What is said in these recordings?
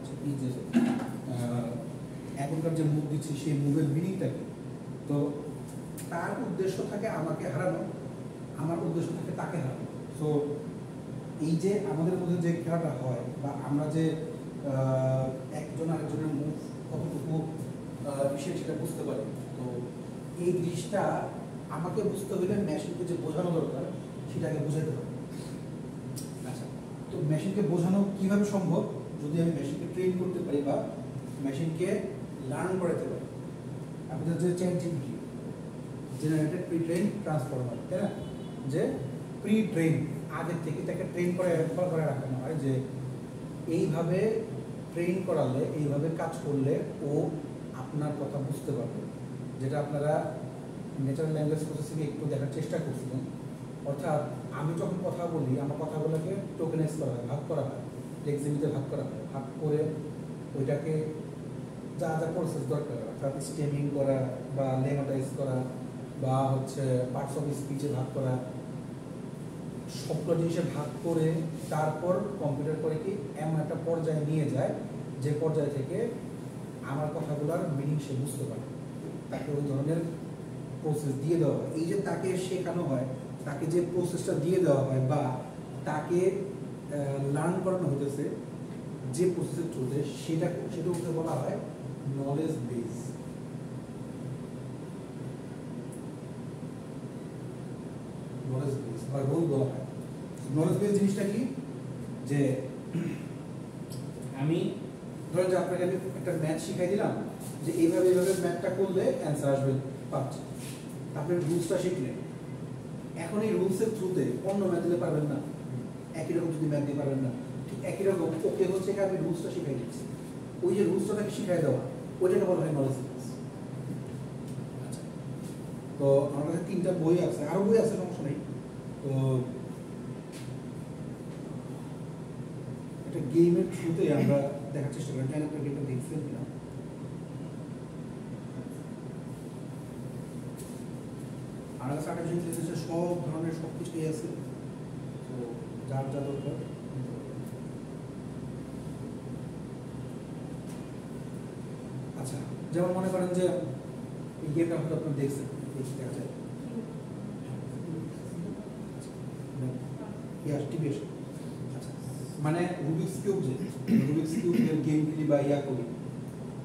হচ্ছে কি যে এখনকার যে মুভ দিচ্ছি সেই মুভের মিনিংটা কি। তো তার উদ্দেশ্য থাকে আমাকে হারানো, আমার উদ্দেশ্য থাকে তাকে হারানো। সো এই যে আমাদের মধ্যে যে খেলাটা হয় বা আমরা যে একজন আরেকজনের মুভ কতটুকু বিষয় সেটা বুঝতে পারি, তো এই জিনিসটা আমাকে বুঝতে হলে মেশিনকে যে বোঝানো দরকার সেটাকে বোঝাতে হবে। আচ্ছা, তো মেশিনকে বোঝানো কীভাবে সম্ভব? যদি আমি মেশিনকে ট্রেন করতে পারি বা মেশিনকে লার্ন করাতে পারি। আমাদের যে ChatGPT generated pre train transformer, তাই না? যে প্রি ট্রেন আগের থেকে তাকে ট্রেন করে রাখানো হয় যে এইভাবে ট্রেন করালে, এইভাবে কাজ করলে ও আপনার কথা বুঝতে পারবে। যেটা আপনারা ন্যাচারাল ল্যাঙ্গুয়েজ প্রসেসিংয়ে একটু দেখার চেষ্টা করছিলেন। অর্থাৎ আমি যখন কথা বলি, আমার কথাগুলোকে টোকেনাইজ করা হয়, ভাগ করা হয়, লেক্সিমিতে ভাগ করা হয়, ভাগ করে ওইটাকে যা যা প্রসেস দরকার, অর্থাৎ স্টেমিং করা বা লেমাটাইজ করা বা হচ্ছে পার্টস অফ স্পিচে ভাগ করা, সবগুলো জিনিসে ভাগ করে তারপর কম্পিউটার করে কি এমন একটা পর্যায়ে নিয়ে যায় যে পর্যায় থেকে আমার কথাগুলোর মিনিং সে বুঝতে পারে। তাকে ওই ধরনের প্রসেস দিয়ে দেওয়া হয়। এই যে তাকে শেখানো হয়, তাকে যে প্রসেসটা দিয়ে দেওয়া হয় বা তাকে লার্ন করানো হতেছে যে প্রসেসের থ্রুতে, সেটা বলা হয় নলেজ বেস। নলেজ বেস বা রোল বলা হয়। নলেজ বেস জিনিসটা কি? যে আমি ধরেন যে আপনাকে আমি একটা ম্যাথ শিখাই দিলাম যে এইভাবে ম্যাথটা করলে অ্যান্সার আসবে 5। আপনি রুলসটা শিখলেন, এখন এই রুলসের থ্রুতে অন্য ম্যাথ দিতে পারবেন না, একই রকম যদি ম্যাথ দিতে পারবেন না, ঠিক একই রকম ওকে হচ্ছে আমি রুলসটা শিখাই দিচ্ছি। ওই যে রুলসটা তাকে শিখাই দেওয়া, ওইটাকে বলা হয় নলেজ বেস। আচ্ছা, তো আমার কাছে 3টা বই আছে, আরও বই আছে, সমস্যা নেই। তো একটা গেমের থ্রুতে আমরা দেখার চেষ্টা করি। জানি আপনার গেমটা দেখছেন কিনা। আর কাছে আর্টিফিশিয়াল ইন্টেলিজেন্সের সব ধরনের সব কিছুই আছে, তো যার যা দরকার। আচ্ছা, যেমন মনে করেন যে এই গেমটা হয়তো আপনি দেখছেন, দেখা যায় আচ্ছা, মানে রুবিক্স কিউবের গেম খেলি বা ইয়া করি,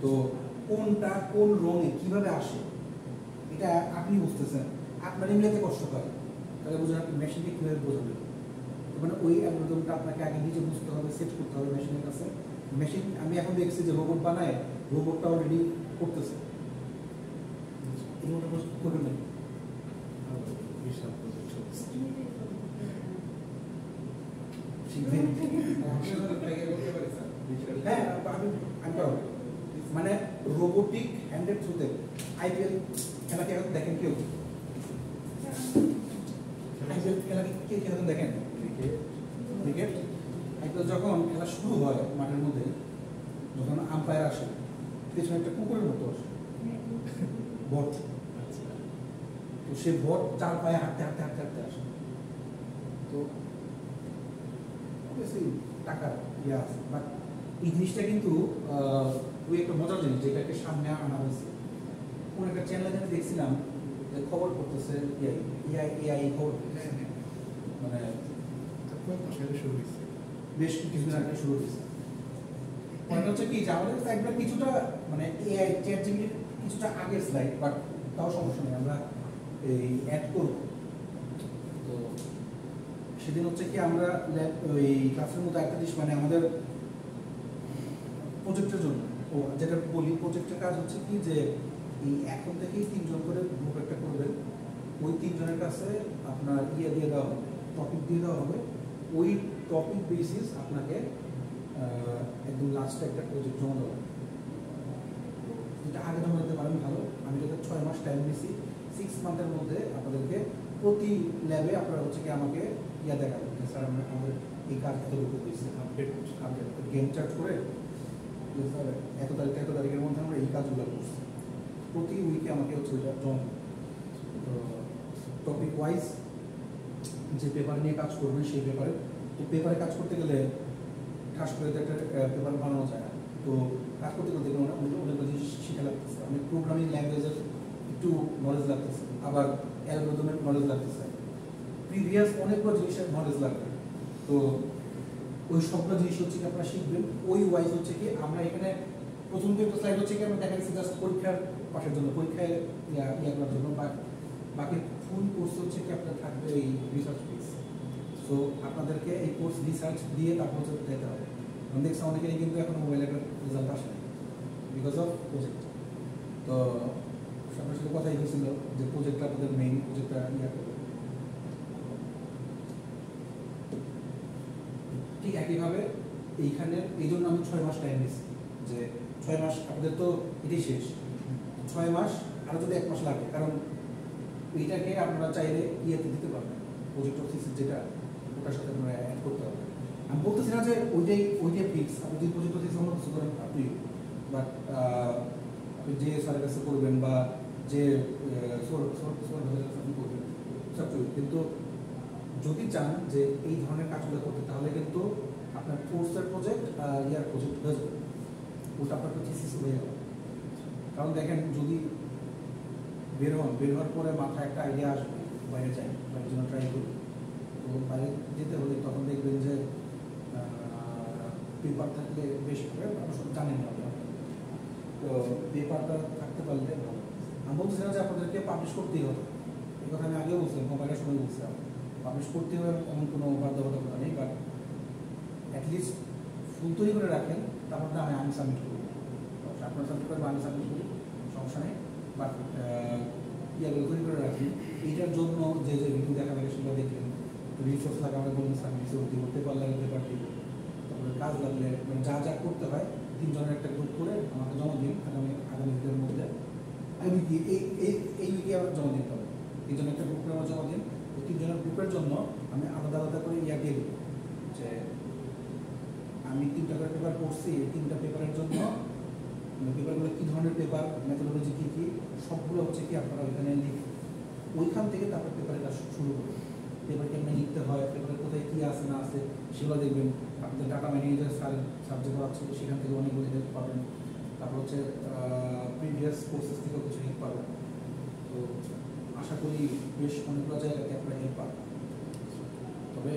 তো কোনটা কোন রঙে কিভাবে আসে এটা আপনি বুঝতেছেন, আপনার এমনিতে কষ্ট হয়, তাহলে বুঝুন আপনি মেশিনকে কীভাবে বোঝাবেন। মানে ওই অ্যালগরিদমটা আপনাকে আগে নিজে বুঝতে হবে, সেট করতে হবে মেশিনের কাছে। মেশিন আমি এখন দেখছি যে রোবট বানায়, রোবটটা অলরেডি করতেছে, এগুলো করবেন না। হ্যাঁ, আমি পারবো। মানে রোবোটিক হ্যান্ডের থ্রুতে আইপিএল খেলা কি এখন দেখেন কেউ? আইপিএল খেলা কি এখন দেখেন? ক্রিকেট আইপিএল যখন খেলা শুরু হয় মাঠের মধ্যে, যখন আম্পায়ার আসে, পেছনে একটা কুকুরের মতো আসে বট। তো সে বট 4 পায়ে হাঁটতে হাঁটতে হাঁটতে হাঁটতে আসে। তো টাকা ইয়ে আছে, বাট এই জিনিসটা কিন্তু ওই একটা মজার জিনিস যেটাকে সামনে আনা হয়েছে। কোন একটা চ্যানেলে আমি দেখছিলাম যে খবর করতেছে এআই খবর, মানে বেশ কিছুদিন আগে শুরু হয়েছে। মনে হচ্ছে কি যে আমাদের একবার কিছুটা মানে এআই চ্যাটজিপিটির কিছুটা আগের স্লাইড, বাট তাও সমস্যা নেই, আমরা এই অ্যাড করব। তো সেদিন হচ্ছে কি আমরা ওই ক্লাসের মধ্যে একটা জিনিস, মানে আমাদের প্রজেক্টের জন্য যেটা বলি, প্রজেক্টের কাজ হচ্ছে কি যে এই এখন থেকেই 3 জন করে গ্রুপ একটা করবেন। ওই 3 জনের কাছে আপনার ইয়ে দিয়ে দেওয়া হবে, টপিক দিয়ে দেওয়া হবে। ওই টপিক বেসিস আপনাকে একদম লাস্টে একটা প্রজেক্ট জমা দেওয়া হবে। যেটা আগে জমা দিতে পারেন ভালো, আমি যেটা 6 মাস টাইম নিয়েছি, 6 মান্থের মধ্যে আপনাদেরকে প্রতি ল্যাবে আপনারা হচ্ছে কি আমাকে ইয়া দেখাবেন, স্যার আমরা আমাদের এই কাজ এতটুকু হয়েছে, আপডেট গেম চার্ট করে এত তারিখের মধ্যে আমরা এই কাজগুলো করছি। প্রতি উইকে আমাকে হচ্ছে ওইটা জমা। তো টপিক ওয়াইজ যে পেপার নিয়ে কাজ করবেন সেই পেপারে, তো পেপারে কাজ করতে গেলে ঠাস করে একটা পেপার বানানো যায় না, তো কাজ করতে করতে অনেক জিনিস শেখা লাগতেছে, অনেক প্রোগ্রামিং ল্যাঙ্গুয়েজের একটু নলেজ লাগতেছে, আবার অ্যালগরিদমের নলেজ লাগতেছে, প্রিভিয়াস অনেকগুলো জিনিসের নলেজ লাগবে। তো ওই সবগুলো জিনিস হচ্ছে কি আপনারা শিখবেন। ওই ওয়াইজ হচ্ছে কি আমরা এখানে প্রথম দুটো স্লাইড হচ্ছে কি আমরা দেখা গেছে জাস্ট পরীক্ষার পাশের জন্য, পরীক্ষায় ইয়া করার জন্য, বাকি ফুল কোর্স হচ্ছে কি আপনার থাকবে এই রিসার্চ পিস। সো আপনাদেরকে এই কোর্স রিসার্চ দিয়ে তারপর হচ্ছে যেতে হবে। আমি দেখছি অনেকেরই কিন্তু এখন মোবাইলের রেজাল্ট আসে না বিকজ অফ প্রজেক্ট। তো সবার সাথে কথাই হয়েছিল যে প্রজেক্টটা আপনাদের মেইন প্রজেক্টটা ইয়া করবে। ঠিক একইভাবে এইখানে এই জন্য আমি 6 মাস টাইম নিচ্ছি, যে 6 মাস আপনাদের তো এটাই শেষ, 6 মাস আরও যদি 1 মাস লাগে, কারণ এইটাকে আপনারা চাইলে ইয়েতে দিতে পারবেন, প্রজেক্ট অফিস যেটা ওটার সাথে আপনারা অ্যাড করতে হবে। আমি বলতেছি না যে ওইটাই ফিক্স, আপনি যদি প্রজেক্ট অফিস অন্য কিছু করেন আপনি, বাট আপনি যে স্যারের কাছে করবেন বা যে আপনি করবেন সব, কিন্তু যদি চান যে এই ধরনের কাজগুলো করতে তাহলে কিন্তু আপনার কোর্সের প্রজেক্ট ইয়ার প্রজেক্ট হয়ে যাবে, ওটা আপনার থিসিস হয়ে যাবে। কারণ দেখেন যদি বের হওয়ার পরে মাথায় একটা আইডিয়া আসবে বাইরে যাই, বাইরের জন্য ট্রাই করি, তো বাইরে যেতে হলে তখন দেখবেন যে পেপার থাকলে বেশ করে আপনার সব জানেন না, তো পেপারটা থাকতে পারলে ভালো। আমি বলছিলাম যে আপনাদেরকে পাবলিশ করতেই হবে, এই কথা আমি আগেও বলছিলাম, মোবাইলের সময় বলছিলাম পাবলিশ করতে হবে এমন কোনো বাধ্যবাধকতা নেই, বাট অ্যাটলিস্ট ফুল তৈরি করে রাখেন, তারপর আমি সাবমিট করি, আপনার সাবমিট করবো আমি সাবমিট করি, সমস্যা নেই। বাট ইয়াগুলো তৈরি করে রাখি, এইটার জন্য যে ভিডিও দেখা লাগে সেগুলো দেখলেন, রিসোর্স লাগে আমরা বলুন রিসোর্স দিব, পেপার লাগলে পেপার দিব, তারপরে কাজ লাগলে যা যা করতে হয় 3 জনের একটা গ্রুপ করে আমাকে জমা দিন, আগামী দিনের মধ্যে এই উইকে আমার জমা দিতে হবে। 3 জনের একটা গ্রুপ করে আমার জমা দিন, 3 জনের গ্রুপের জন্য আমি আলাদা আলাদা করে ইয়া দিয়ে দেবো যে আমি 3টা করে পেপার পড়ছি, 3টা পেপারের জন্য পেপারগুলো কী ধরনের পেপার, মেথোডোলজি কী কী, সবগুলো হচ্ছে কি আপনারা ওইখানে লিখে ওইখান থেকে তারপর পেপারের কাজ শুরু করবেন। পেপার কেমনি লিখতে হয়, পেপারের কোথায় কী আছে না আছে সেগুলো দেখবেন। আপনাদের ডাটা ম্যানেজার সাবজেক্ট আছে সেখান থেকে অনেকগুলো হেল্প পাবেন। তারপর হচ্ছে প্রিভিয়াস কোর্সেস থেকেও কিছু হেল্প পাবেন। তো আশা করি বেশ অনেকগুলো জায়গাতে আপনারা হেল্প পাবেন। তবে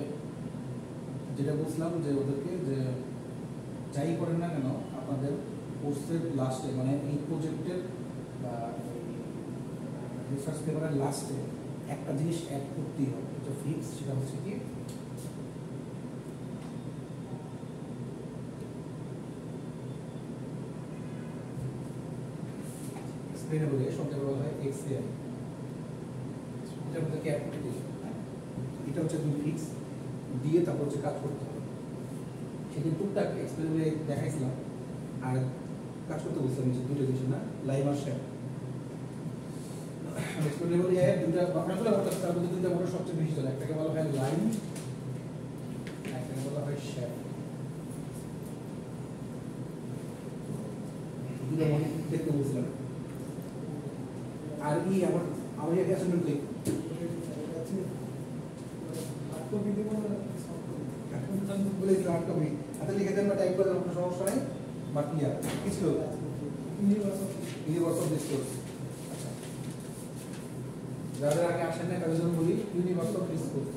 যেটা বুঝলাম যে ওদেরকে যে যাই করেন না কেন আপনাদের কোর্সের লাস্টে, মানে এই প্রজেক্টের বা রিসার্চ পেপারের লাস্টে একটা জিনিস অ্যাড করতেই হবে, যেটা ফিক্স, সেটা হচ্ছে কি এক্সপ্লেনেবল, শব্দে বলা হয় এক্সএআই, এটা আপনাদেরকে অ্যাড করতে দিই। এটা হচ্ছে তুমি ফিক্স দিয়ে তারপর হচ্ছে কাজ করতে হবে। সেদিন টুকটাক এক্সপ্লেনেবলে দেখাইছিলাম, আর কাজ করতে বলছিলাম যে 2টা জিনিস না, লাইভ আর শেয়ার। এক্সপ্লেনেবল এ 2টা আপনাগুলো করতে, তার মধ্যে 2টা বড় সবচেয়ে বেশি চলে, একটাকে বলা হয় লাইভ, একটাকে বলা হয় শেয়ার। 2টা মনে দেখতে বলছিলাম। আর আমার এই অ্যাসাইনমেন্ট লিখ বলে দিলাম হার্ড কপি হাতে লিখে দেন বা টাইপ করে দেন, কোনো সমস্যা নেই। বাট ইয়া কি ছিল ইউনিভার্স অফ ডিসকোর্স। আচ্ছা, যাদের আগে আসেন না তাদের জন্য বলি universe of discourse.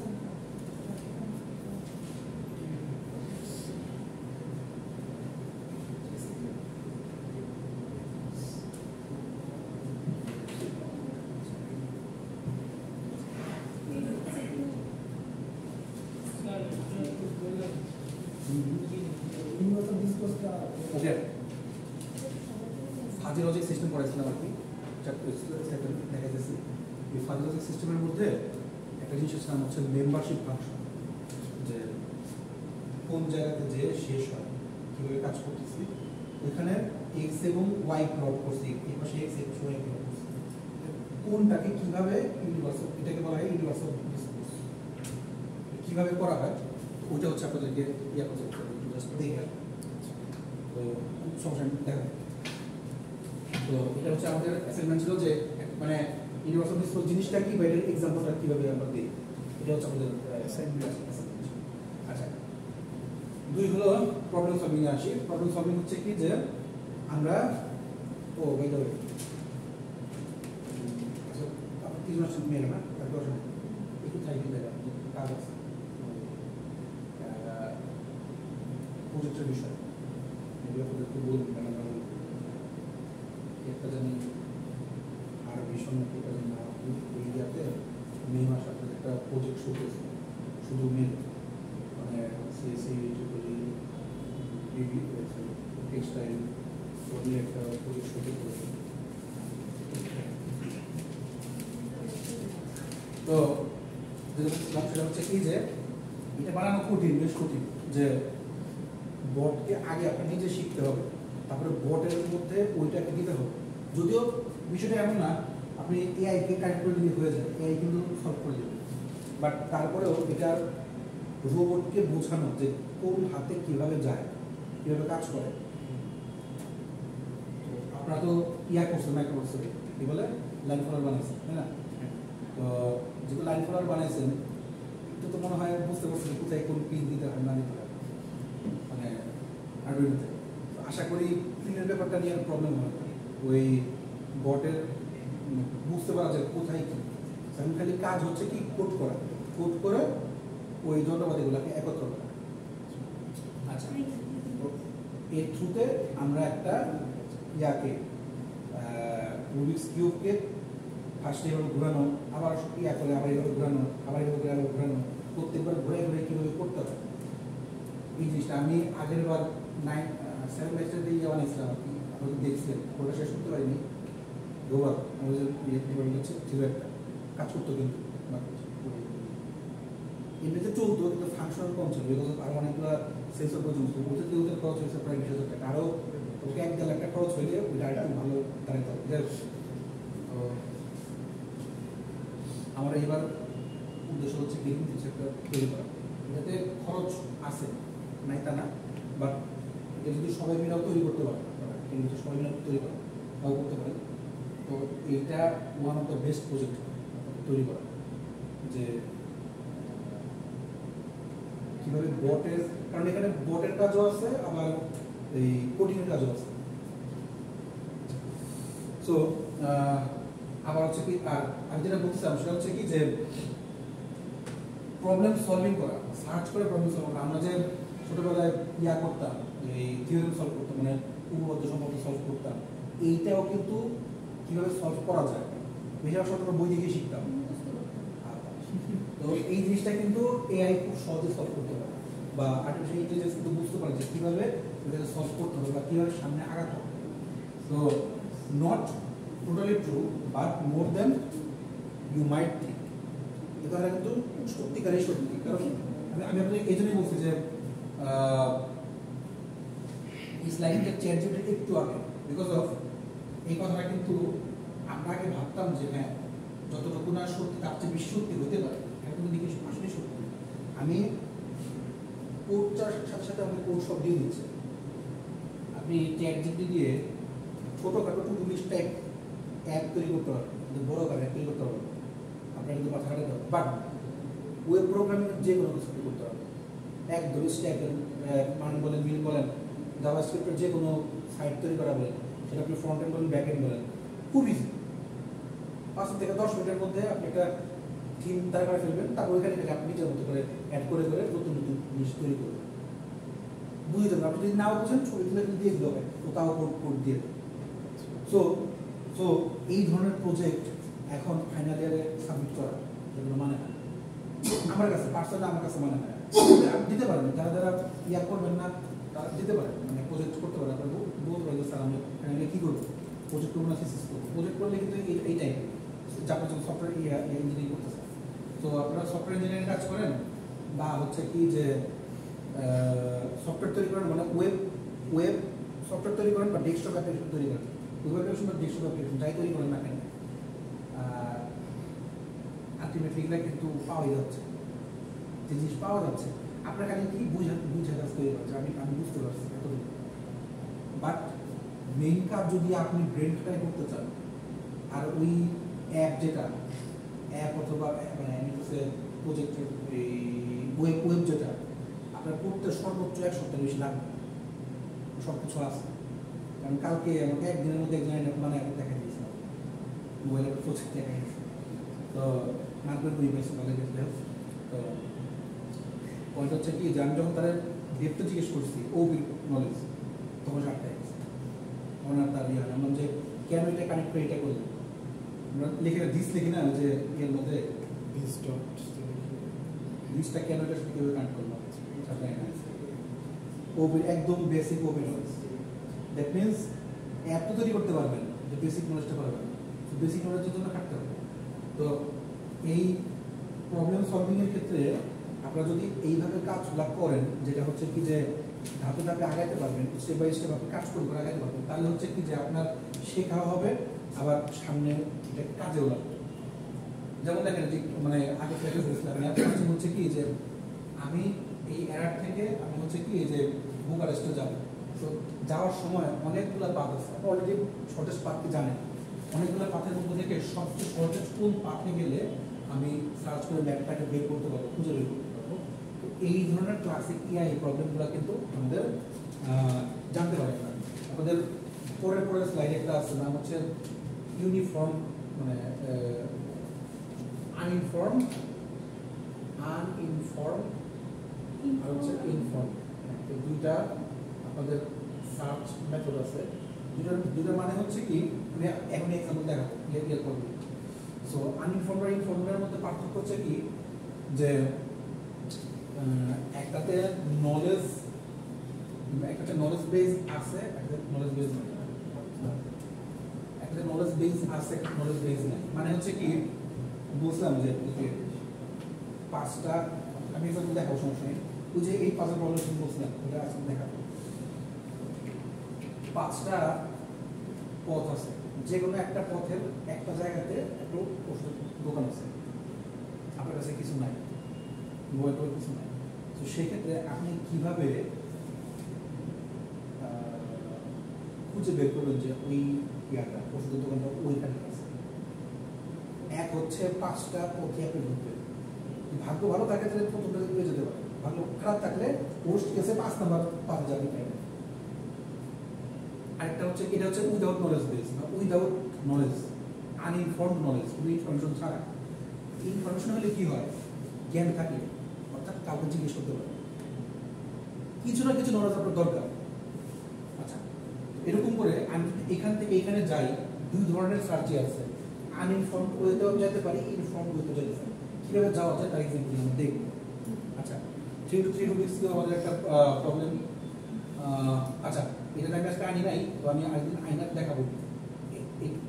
Okay, fuzzy logic system পড়াইছিলাম আর কি, দেখাইতেছি। এই ফাজি লজিক সিস্টেমের মধ্যে একটা জিনিস হচ্ছে মেম্বারশিপ ফাংশন, যে কোন জায়গাতে যে শেষ হয়, কীভাবে কাজ করতেছি। ওইখানে এক্স এবং ওয়াই প্লট করছি, এই পাশে এক্স এক্স ওয়াই প্লট করছি, কোনটাকে কীভাবে ইউনিভার্স, এটাকে বলা হয় ইউনিভার্স অফ ডিসকোর্স। কীভাবে করা হয় ওইটা হচ্ছে আপনাদেরকে ইয়া করতে হবে, জাস্ট দেখে। তো সমস্যা দেখেন, তো এটা হচ্ছে আমাদের অ্যাসাইনমেন্ট ছিল যে মানে ইউনিভার্স অফ ডিসকোর্স জিনিসটা কি বা এটার এক্সাম্পলটা কীভাবে আমরা দিই, এটা হচ্ছে আমাদের অ্যাসাইনমেন্ট। আচ্ছা, দুই হলো প্রবলেম সলভিং এ আসি। প্রবলেম সলভিং হচ্ছে কি যে আমরা বাই দ্য ওয়ে আচ্ছা আপনি 3 মাস মেলে না তার দশ একটু থাকি দেবেন কাজ আছে প্রজেক্টের বিষয় এগুলো একটু বলুন কেন একটা জানি আর ভীষণ একটা জানি না ওই ইয়াতে মে মাস আপনাদের একটা প্রজেক্ট শুরু হয়েছে শুধু মিল মানে সিএসসি টেক্সটাইল ওদের একটা প্রজেক্ট শুরু করেছে। তো সেটা হচ্ছে কি যে এটা বানানো কঠিন, বেশ কঠিন, যে বটকে আগে আপনি নিজে শিখতে হবে, তারপরে বটের মধ্যে ওইটাকে দিতে হবে। যদিও বিষয়টা এমন না আপনি এআইকে কানেক্ট করে দিলে হয়ে যায়, এআই কিন্তু সলভ করে দেবে, বাট তারপরেও এটা রোবটকে বোঝানো যে কোন হাতে কিভাবে যায়, কিভাবে কাজ করে। আপনারা তো ইয়া করছেন মাইক্রোসফটে কি বলে লাইন ফলোয়ার বানাইছেন, তাই না? তো যেহেতু লাইন ফলোয়ার বানাইছেন এটা তো মনে হয় বুঝতে পারছেন কোথায় কোন পিন দিতে হয় না দিতে হয় মানে আরডুইনোতে। আশা করি পিনের ব্যাপারটা নিয়ে আর প্রবলেম হয় না, ওই বটের বুঝতে পারা যায় কোথায় কি। এখন খালি কাজ হচ্ছে কি কোড করা, কোড করে ওই যন্ত্রপাতিগুলোকে একত্র করা। আচ্ছা, এর থ্রুতে আমরা একটা ইয়াকে রুবিক্স কিউবকে ফার্স্টে এভাবে ঘোরানো, আবার ইয়া করে আবার এভাবে ঘোরানো, আবার এভাবে করে আবার ঘোরানো, প্রত্যেকবার ঘুরে ঘুরে কীভাবে করতে হবে এই জিনিসটা আমি আগের বার 7 লেকচারে ইয়ে বানিয়েছিলাম, আপনি দেখছিলেন, ওটা শেষ করতে পারিনি। গোবার আমাদের হচ্ছে ছিল একটা কাজ করতো কিন্তু এমনিতে চলতো, কিন্তু ফাংশনাল কম ছিল, বিকজ আরও অনেকগুলো সেন্সর পর্যন্ত ওদের ওদের খরচ হয়েছে প্রায় 20,000 টাকা, আরও ওকে 1-1.5 লাখ টাকা খরচ হইলে ওইটা আরেকটু ভালো দাঁড়াতে হবে। তো আমার এবার উদ্দেশ্য হচ্ছে গেমিং কিছু একটা তৈরি করা, এটাতে খরচ আছে নাই তা না, বাট এটা যদি সবাই মিলেও তৈরি করতে পারে, কিন্তু সবাই মিলে তৈরি করা তাও করতে পারে। তো এইটা one of the best project তৈরি করা, যে কীভাবে বটের, কারণ এখানে বটের কাজও আছে আবার এই কোডিংয়ের কাজও আছে। সো আবার হচ্ছে কি, আর আমি যেটা বলতেছিলাম সেটা হচ্ছে কি যে প্রবলেম সলভিং করা, সার্চ করে প্রবলেম সলভ করা। আমরা যে ছোটবেলায় ইয়া করতাম, এই থিওরেম সলভ করতাম, মানে উপপাদ্য সম্পর্ক সলভ করতাম, এইটাও কিন্তু কীভাবে সলভ করা যায় বেশিরভাগ সময় আমরা বই দেখে শিখতাম। তো এই জিনিসটা কিন্তু এআই খুব সহজে সলভ করতে পারে, বা আর্টিফিশিয়াল ইন্টেলিজেন্স কিন্তু বুঝতে পারে যে কীভাবে এটাকে সলভ করতে হবে বা কীভাবে সামনে আগাতে হবে। তো not totally true, but more than you might think. এটা কিন্তু সত্যিকারই সত্যি, কারণ আমি আপনাকে এই জন্যই বলছি যে এই স্লাইডটা চ্যাট জিপিটি একটু আগে, বিকজ অফ এই কথাটা কিন্তু আমরা আগে ভাবতাম যে হ্যাঁ যতটুকু না সত্যি তার চেয়ে বেশি সত্যি হতে পারে, এটা কিন্তু দেখি আসলে সত্যি। আমি কোডটার সাথে সাথে আমাকে কোড সব দিয়ে দিচ্ছে, আপনি চ্যাট জিপিটি দিয়ে ছোটোখাটো to do list type app তৈরি করতে পারবেন, কিন্তু বড় অ্যাপ তৈরি করতে পারবেন, আপনার কিন্তু মাথা খাটাতে হবে। বাট ওয়েব প্রোগ্রামিং যে কোনো কিছু করতে হবে, একদম স্ট্যাক মান বলেন, মিল বলেন, জাভাস্ক্রিপ্টের যে কোনো সাইট তৈরি করা বলেন, সেটা আপনি ফ্রন্ট এন্ড বলেন, ব্যাক এন্ড বলেন, খুব ইজি। 5 থেকে 10 মিনিটের মধ্যে আপনি একটা থিম তৈরি করে ফেলবেন, তারপর ওইখানে আপনি নিজের মতো করে অ্যাড করে করে নতুন নতুন জিনিস তৈরি করবেন। বুঝতে পারবেন, আপনি যদি নাও বুঝেন ছবি তুলে দিয়ে দিতে হবে, তো তাও কোড দিয়ে দেবেন। সো এই ধরনের প্রজেক্ট এখন ফাইনাল ইয়ারে সাবমিট করা এগুলো মানে হয় আমার কাছে, পার্সোনালি আমার কাছে মানে হয়। আপনি দিতে পারেন, যারা যারা ইয়া করবেন না তারা দিতে পারেন, মানে প্রজেক্ট করতে পারেন। আপনার বলতে পারেন স্যার আমি ফাইনালি কী করবো, প্রজেক্ট করবো না থিসিস করবো। প্রজেক্ট করলে কিন্তু এই টাইপ যে আপনার যখন সফটওয়্যার ইঞ্জিনিয়ারিং করতেছেন, তো আপনারা সফটওয়্যার ইঞ্জিনিয়ারিং কাজ করেন, বা হচ্ছে কি যে সফটওয়্যার তৈরি করেন, মানে ওয়েব সফটওয়্যার তৈরি করেন বা ডেস্কটপ অ্যাপ্লিকেশন তৈরি করেন, ওয়েব অ্যাপ্লিকেশন বা ডেস্কটপ অ্যাপ্লিকেশন যাই তৈরি করেন না কেন, আলটিমেটলি এগুলো কিন্তু পাওয়াই যাচ্ছে, যে জিনিস পাওয়া যাচ্ছে আপনার কাছে কি বুঝে কাজ তৈরি করছে, আমি বুঝতে পারছি এতটুকু। বাট মেইন কাজ যদি আপনি ব্রেন খাটাই করতে চান, আর ওই অ্যাপ যেটা অ্যাপ অথবা মানে প্রজেক্টের এই ওয়েব যেটা আপনার আপনার করতে সর্বোচ্চ 1 সপ্তাহ বেশি লাগবে, সব কিছু আছে। কারণ কালকে আমাকে একদিনের মধ্যে একজন মানে দেখা দিয়েছিলাম, মোবাইলের প্রজেক্ট দেখা গেছে, তো মার্কেট করে পেয়েছে ভালো গেছে। তো পয়েন্ট হচ্ছে কি যে আমি যখন তারা ডেপটা জিজ্ঞেস করছি ওবির নলেজ, তখন আটটা গেছে, তখন আর তার ইয়ে হয় না যে কেন এটা কানেক্ট করে এটা করলেন। আমরা লিখে দিস লিখি না যে এর মধ্যে দিসটা কেন এটার সাথে কীভাবে কানেক্ট করলাম, ওবির একদম বেসিক ওবির নলেজ। দ্যাট মিনস অ্যাপ তো তৈরি করতে পারবেন, যে বেসিক নলেজটা পারবেন, বেসিক নলেজের জন্য খাটতে হবে। তো এই প্রবলেম সলভিংয়ের ক্ষেত্রে আপনারা যদি এইভাবে কাজগুলো করেন, যেটা হচ্ছে কি যে ধাপে ধাপে আগাইতে পারবেন, স্টেপ বাই স্টেপ আপনি কাজ করে আগাইতে পারবেন, তাহলে হচ্ছে কি যে আপনার শেখাও হবে, আবার সামনে এটা কাজেও লাগবে। যেমন দেখেন যে মানে আগে থেকে বলছিলাম হচ্ছে কি যে আমি এই এরার থেকে আমি হচ্ছে কি যে বুকারেস্টে যাব। তো যাওয়ার সময় অনেকগুলো পাথ আছে, অলরেডি শর্টেস্ট পাথকে জানেন, অনেকগুলো পাথের মধ্যে থেকে সবচেয়ে শর্টেস্ট কোন পাথে গেলে আমি সার্চ করে ম্যাপটাকে বের করতে পারবো, খুঁজে বের করতে পারবো। তো এই ধরনের ক্লাসিক ইআই প্রবলেমগুলো কিন্তু আমাদের জানতে পারি না। আমাদের পরের স্লাইডে একটা আছে, নাম হচ্ছে ইউনিফর্ম মানে আনইনফর্ম আর হচ্ছে ইনফর্ম। এই দুইটা আপনাদের সার্চ মেথড আছে, দুইটার মানে হচ্ছে কি আমি এখন এক্সাম্পল দেখাবো, ক্লিয়ার করবো। সো আনইনফর্ম আর ইনফর্মের মধ্যে পার্থক্য হচ্ছে কি যে একটাতে নলেজ বেস আছে, একটাতে নলেজ বেস নেই, একটাতে নলেজ বেস আছে, একটা নলেজ বেস নেই। মানে হচ্ছে কি বুঝলাম যে পাঁচটা আমি এক্সাম্পল দেখাবো, সমস্যা নেই। ওই যে এই পাঁচটা প্রবলেম বলছিলাম, ওটা আজকে দেখাবো। পাঁচটা পথ আছে, যে কোনো একটা পথের একটা জায়গাতে একটু ওষুধের দোকান আছে, আপনার কাছে কিছু নাই, মোবাইল টোবাইল কিছু নাই। তো সেক্ষেত্রে আপনি কিভাবে খুঁজে বের করবেন যে ওই ইয়াটা ওষুধের দোকানটা ওইখানে আছে? এক হচ্ছে পাঁচটা পথে আপনি ঢুকবেন, ভাগ্য ভালো থাকলে তাহলে প্রথমটা পেয়ে যেতে পারে, ভাগ্য খারাপ থাকলে ওষুধ কেসে 5 নাম্বার পাওয়া যাবে। আরেকটা হচ্ছে এটা হচ্ছে উইদাউট নলেজ বেস বা উইদাউট নলেজ, আনইনফর্মড নলেজ, ইনফরমেশন ছাড়া। ইনফরমেশন হলে কি হয়, জ্ঞান থাকলে, অর্থাৎ কাউকে জিজ্ঞেস করতে পারে, কিছু না কিছু নলেজ আপনার দরকার। আচ্ছা, এরকম করে আমি এখান থেকে এখানে যাই, দুই ধরনের সার্চই আছে, আনইনফর্মড ওয়েতেও যেতে পারি, ইনফর্মড ওয়েতেও যেতে পারি। কীভাবে যাওয়া যায় তার এক্সাম্পল আমরা দেখব। আচ্ছা, 3 to 3 রুবিক্স আমাদের একটা প্রবলেম। আচ্ছা, এটা আমি আজকে আনি নাই, তো আমি আরেকদিন আইনা দেখাবো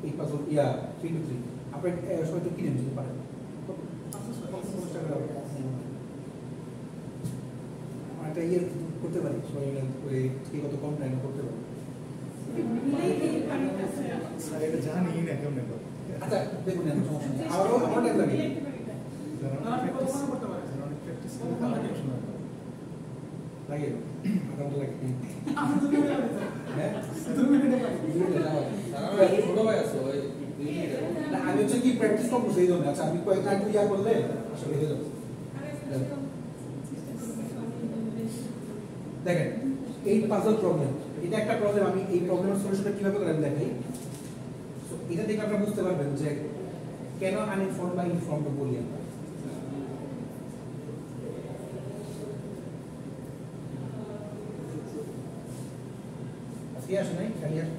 এই পাজল 3 to 3 আপনি সবাই তো কিনে নিতে পারেন। একটা ইয়ে করতে পারি, সবাই ওই কত কম টাইম করতে পারি। জানি না কেমন। আচ্ছা দেখুন, সমস্যা নেই, আরও আমার টাইম লাগে লাগে আমি হচ্ছে কি প্র্যাকটিস করবো সেই জন্য। আচ্ছা, আমি কয়েকটা একটু ইয়া করলে আসলে হয়ে যাবে। দেখেন এই পাজল প্রবলেম, এটা একটা প্রবলেম। আমি এই প্রবলেমের সলিউশনটা কিভাবে করে আমি দেখাই। এটা দেখে আপনারা বুঝতে পারবেন যে কেন আনইনফর্ম বা ইনফর্ম বলি আমরা। আসে নাই খালি আসে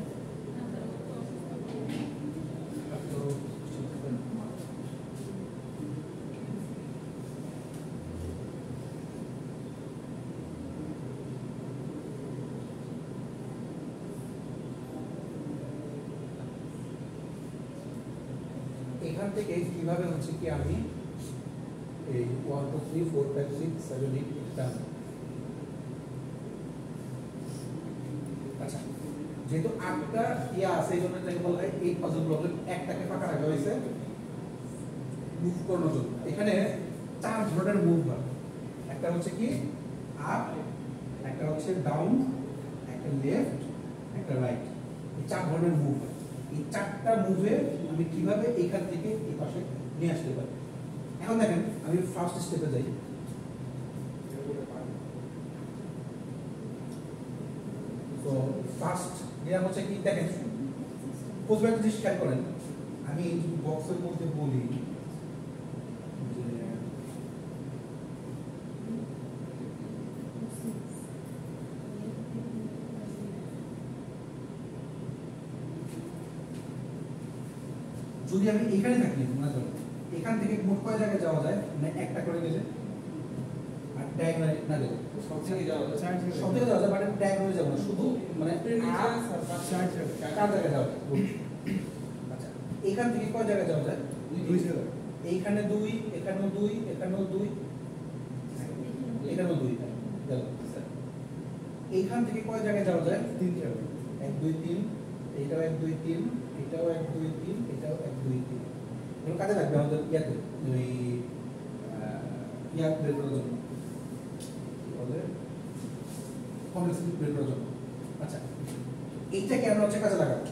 এখান থেকে কিভাবে হচ্ছে কি আমি এই 1 2 3 4 5 6 7 8 এটা। আচ্ছা, যেহেতু 8টা ইয়া আছে এই জন্য এটাকে বলা হয় 8 পাজল প্রবলেম। একটাকে ফাঁকা রাখা হয়েছে মুভ করানোর জন্য। এখানে 4 ধরনের মুভ হয়, একটা হচ্ছে কি আপ, একটা হচ্ছে ডাউন, একটা লেফট, একটা রাইট। এই 4 ধরনের মুভ হয়। এই 4টা মুভে আমি কিভাবে এখান থেকে এই পাশে নিয়ে আসতে পারি। এখন দেখেন আমি ফার্স্ট স্টেপে যাই। তো ফার্স্ট নিয়ম হচ্ছে কি দেখেন, প্রথমে একটা জিনিস খেয়াল করেন, আমি এই বক্সের মধ্যে বলি যে যদি আমি এখানে থাকি মনে করুন, এখান থেকে মোট কয় জায়গায় যাওয়া যায়, মানে একটা করে গেলে আর ডায়াগোনালি না গেলে সব থেকে যাওয়া যায়। সব থেকে যাওয়া যায়, বাট ডায়াগোনালি যাবো না, শুধু মানে চার জায়গায়। চার জায়গায় যাওয়া যায়। আচ্ছা, এখান থেকে কয় জায়গায় যাওয়া যায়? দুই জায়গায়। এইখানে দুই, এখানেও দুই, এখানেও দুই, এখানেও দুই গেল। এইখান থেকে কয় জায়গায় যাওয়া যায়? তিন জায়গায়। 1 2 3, এইটাও 1 2 3, এটাও 1 2 3, এটাও 1 2 3। এগুলো কাজে লাগবে আমাদের ইয়াতে, ওই ইয়া বের করার জন্য, কি বলে, কমপ্লেক্সিটি বের করার জন্য। আচ্ছা, এইটাকে আমরা হচ্ছে কাজে লাগাবো,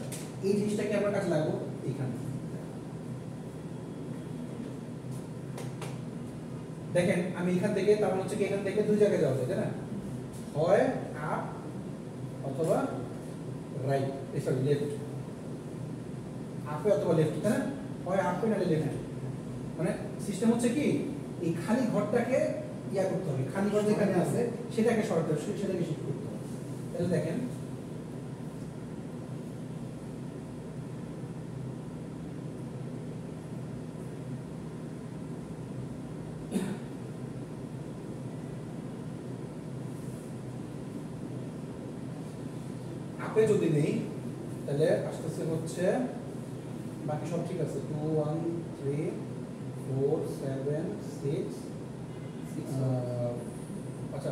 এই জিনিসটাকে আমরা কাজে লাগাবো এইখানে। দেখেন আমি এখান থেকে, তার মানে হচ্ছে কি এখান থেকে দুই জায়গায় যাওয়া যায়, তাই না? হয় আপ অথবা রাইট, সরি লেফট, আপে অথবা লেফট, তাই না? হয় আপে নাহলে লেফট। মানে সিস্টেম হচ্ছে কি, এই খালি ঘরটাকে ইয়া করতে হবে, খালি ঘর যেখানে আছে সেটাকে সরাতে হবে, সেটাকে শিফট করতে হবে। তাহলে দেখেন আপে যদি নেই তাহলে আস্তে আস্তে হচ্ছে, বাকি সব ঠিক আছে, 2 1 3 4 7 6, আচ্ছা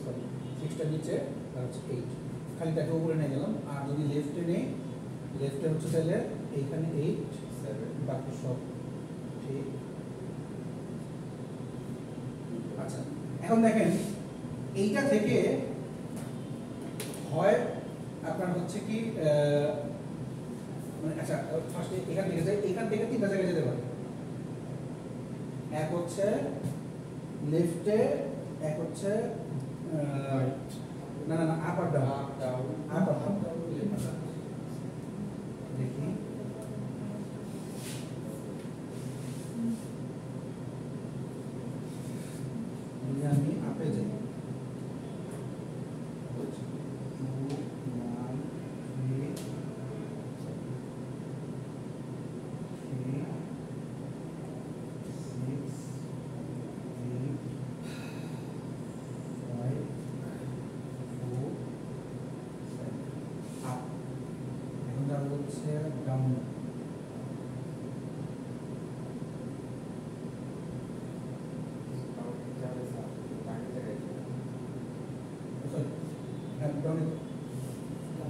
সরি 6টা নিচে আর হচ্ছে 8, খালি তাকে উপরে নিয়ে গেলাম। আর যদি লেফটে নেই, লেফটে হচ্ছে তাহলে এইখানে 8 7, বাকি সব ঠিক। আচ্ছা, এখন দেখেন এইটা থেকে হয় আপনার হচ্ছে কি মানে, আচ্ছা ফার্স্টে এখান থেকে যাই, এখান থেকে তিনটা জায়গায় যেতে পারে। এক হচ্ছে লেফটে, এক হচ্ছে না না না আপ আর ডাউন, আপ আর ডাউন। দেখি আমি আপে যাই, 2 1 3 ডাউন।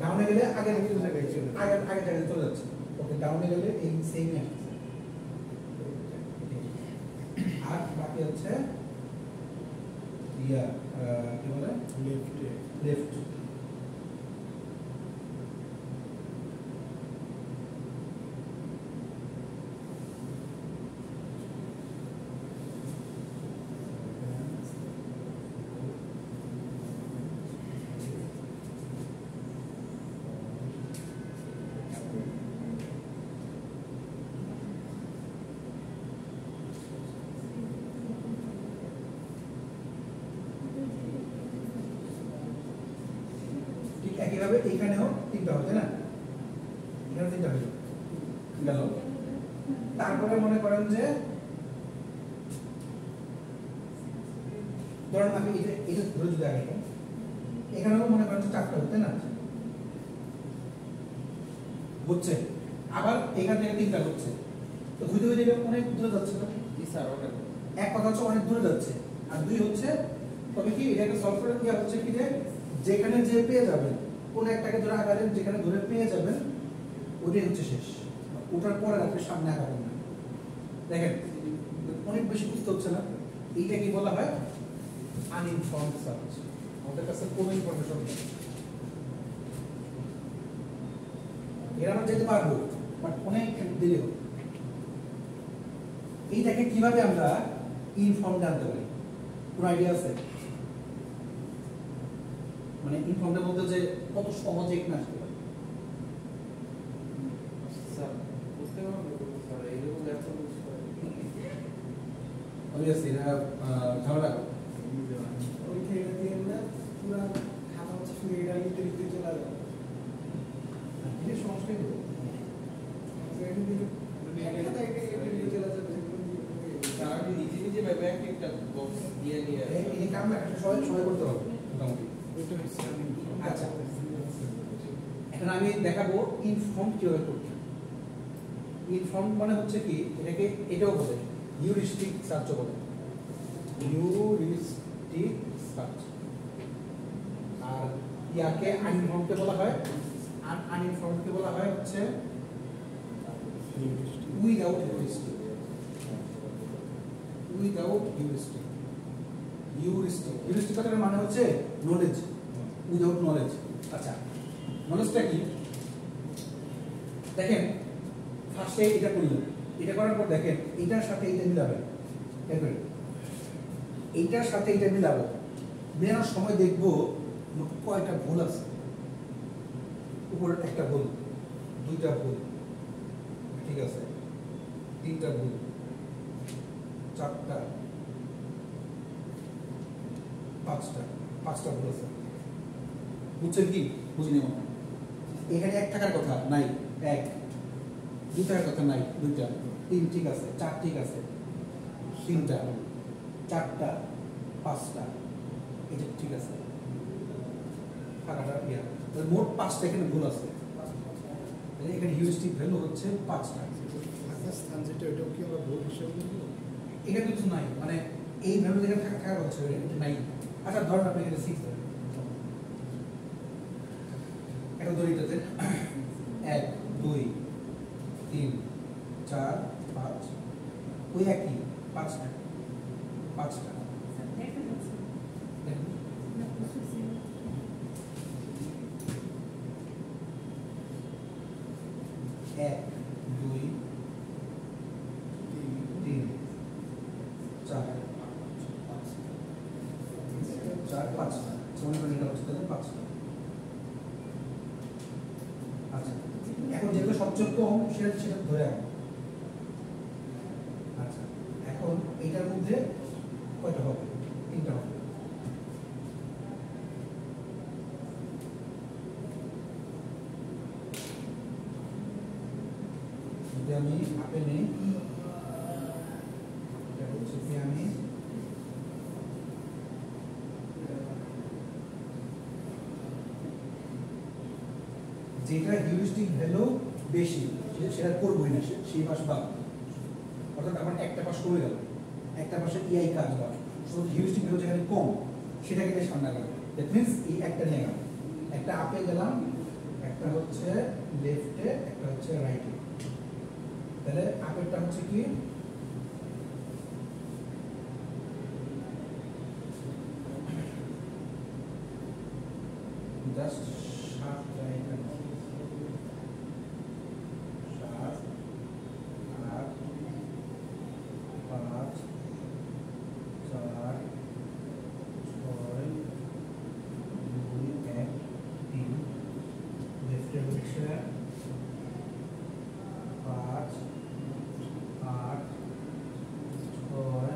ডাউনে গেলে আগে জায়গায় চলে যাবে। আগে আগে জায়গায় চলে যাচ্ছে। ওকে, ডাউনে গেলে এই সেমই আসছে। আর বাকি হচ্ছে ইয়া কি বলে, লেফটে। লেফট। ঠিক একইভাবে এইখানেও তিনটা হবে, তাই না? এখানে তিনটা হলো গেল। তারপরে মনে করেন যে ধরেন আমি এটা ধরে যদি আগে এখানেও মনে করেন যে চারটা হবে, তাই না? হচ্ছে আবার এখান থেকে তিনটা হচ্ছে, তো ঘুরতে ঘুরতে অনেক দূরে যাচ্ছে না? এক কথা হচ্ছে অনেক দূরে যাচ্ছে। আর দুই হচ্ছে, তবে কি এটাকে সলভ করে দেওয়া হচ্ছে কি, যে যেখানে যে পেয়ে যাবেন, কোন একটাকে ধরে আগালেন, যেখানে ধরে পেয়ে যাবেন ওটাই হচ্ছে শেষ, ওটার পরে আপনি সামনে আগাবেন না। দেখেন অনেক বেশি বুঝতে হচ্ছে না? এইটা কি বলা হয়? আনইনফর্মড সার্চ। আমাদের কাছে কোনো ইনফরমেশন নেই, এর আমরা যেতে পারবো বাট অনেক দেরি হবে। এইটাকে কিভাবে আমরা ইনফর্ম জানতে পারি, কোন আইডিয়া আছে? মানে ইনফর্মটা বলতে যে কত সহজে এখানে আসতে পারে। স্যার বুঝতে পারবো স্যার এইরকম এত অবভিয়াসলি এটা ঝামেলা করে। ওই থেকে দিয়ে না পুরো খাতা হচ্ছে শুরু এটা লিখতে লিখতে চলে যাবে এটা সমস্যাই তো। তারা কি নিজে নিজে ভাবে একটা বক্স দিয়ে নিয়ে এই কামটা সবাই সবাই করতে হবে মোটামুটি। ওইটা হচ্ছে আচ্ছা, এখন আমি দেখাবো ইনফর্ম কিভাবে করতে। ইনফর্ম মানে হচ্ছে কি, এটাকে এটাও বলে হিউরিস্টিক সার্চও বলে, হিউরিস্টিক সার্চ। আর ইয়াকে আনইনফর্মকে বলা হয়, আর আনইনফর্মকে বলা হয় হচ্ছে without heuristic. Without heuristic, heuristic heuristic কথাটার মানে হচ্ছে নলেজ, উইদাউট নলেজ। আচ্ছা, নলেজটা কি দেখেন, ফার্স্টে এটা করলেন, এটা করার পর দেখেন এটার সাথে এটা মিলাবেন, দেখবেন এইটার সাথে এটা মিলাবো, মেলানোর সময় দেখবো কয়টা ভুল আছে। উপরে একটা ভুল, দুইটা ভুল, ঠিক আছে, তিনটা ভুল, চারটা, পাঁচটা ভুল আছে। বুঝছেন কি? বুঝিনি মনে হয়। এখানে 1 টাকার কথা নাই, 1, 2 টাকার কথা নাই, 2টা, 3 ঠিক আছে, 4 ঠিক আছে, 3টা, 4টা, 5টা, এটা ঠিক আছে, টাকাটা ইয়া, মোট 5টা এখানে ভুল আছে। এখানে হিউরিস্টিক ভ্যালু হচ্ছে 5টা। স্থান যেটা ওইটাও কি আমরা ভুল হিসেবে নিব? এখানে কিছু নাই, মানে এই ভ্যালু যেখানে থাকার কথা এটা নাই। আচ্ছা ধরেন আপনি এখানে 6 ধরেন, এটা ধরি এটাতে 1, 2, 3, 4, 5, ওই একই 5টা, দেখুন। এক, 2, 3, 4, 5টা, মনে করেন এটা হচ্ছে তাদের 5টা। আচ্ছা, এখন যেগুলো সবচেয়ে কম সেটা ধরে আনো। আচ্ছা, এখন এইটার মধ্যে কয়টা হবে? 3টা হবে। যদি আমি আপেল নেই, এটা হচ্ছে কি, আমি যেটা হিউরিস্টিক ভ্যালু বেশি সেটা করবোই না, সেই পাশ বাদ, অর্থাৎ আমার একটা পাশ কমে গেল, একটা পাশে ইআই কাজ বাদ। হিউরিস্টিক ভ্যালু যেখানে কম সেটাকে নিয়ে সামনে গেল, দ্যাট মিনস এই একটা নিয়ে গেল, একটা আপে গেলাম, একটা হচ্ছে লেফটে, একটা হচ্ছে রাইটে। তাহলে আপেরটা হচ্ছে কি, জাস্ট 7 জায়গা, 7, 8, 5, 4, 6, 2, 1, 3, লেফটে হচ্ছে 5, 8, 6,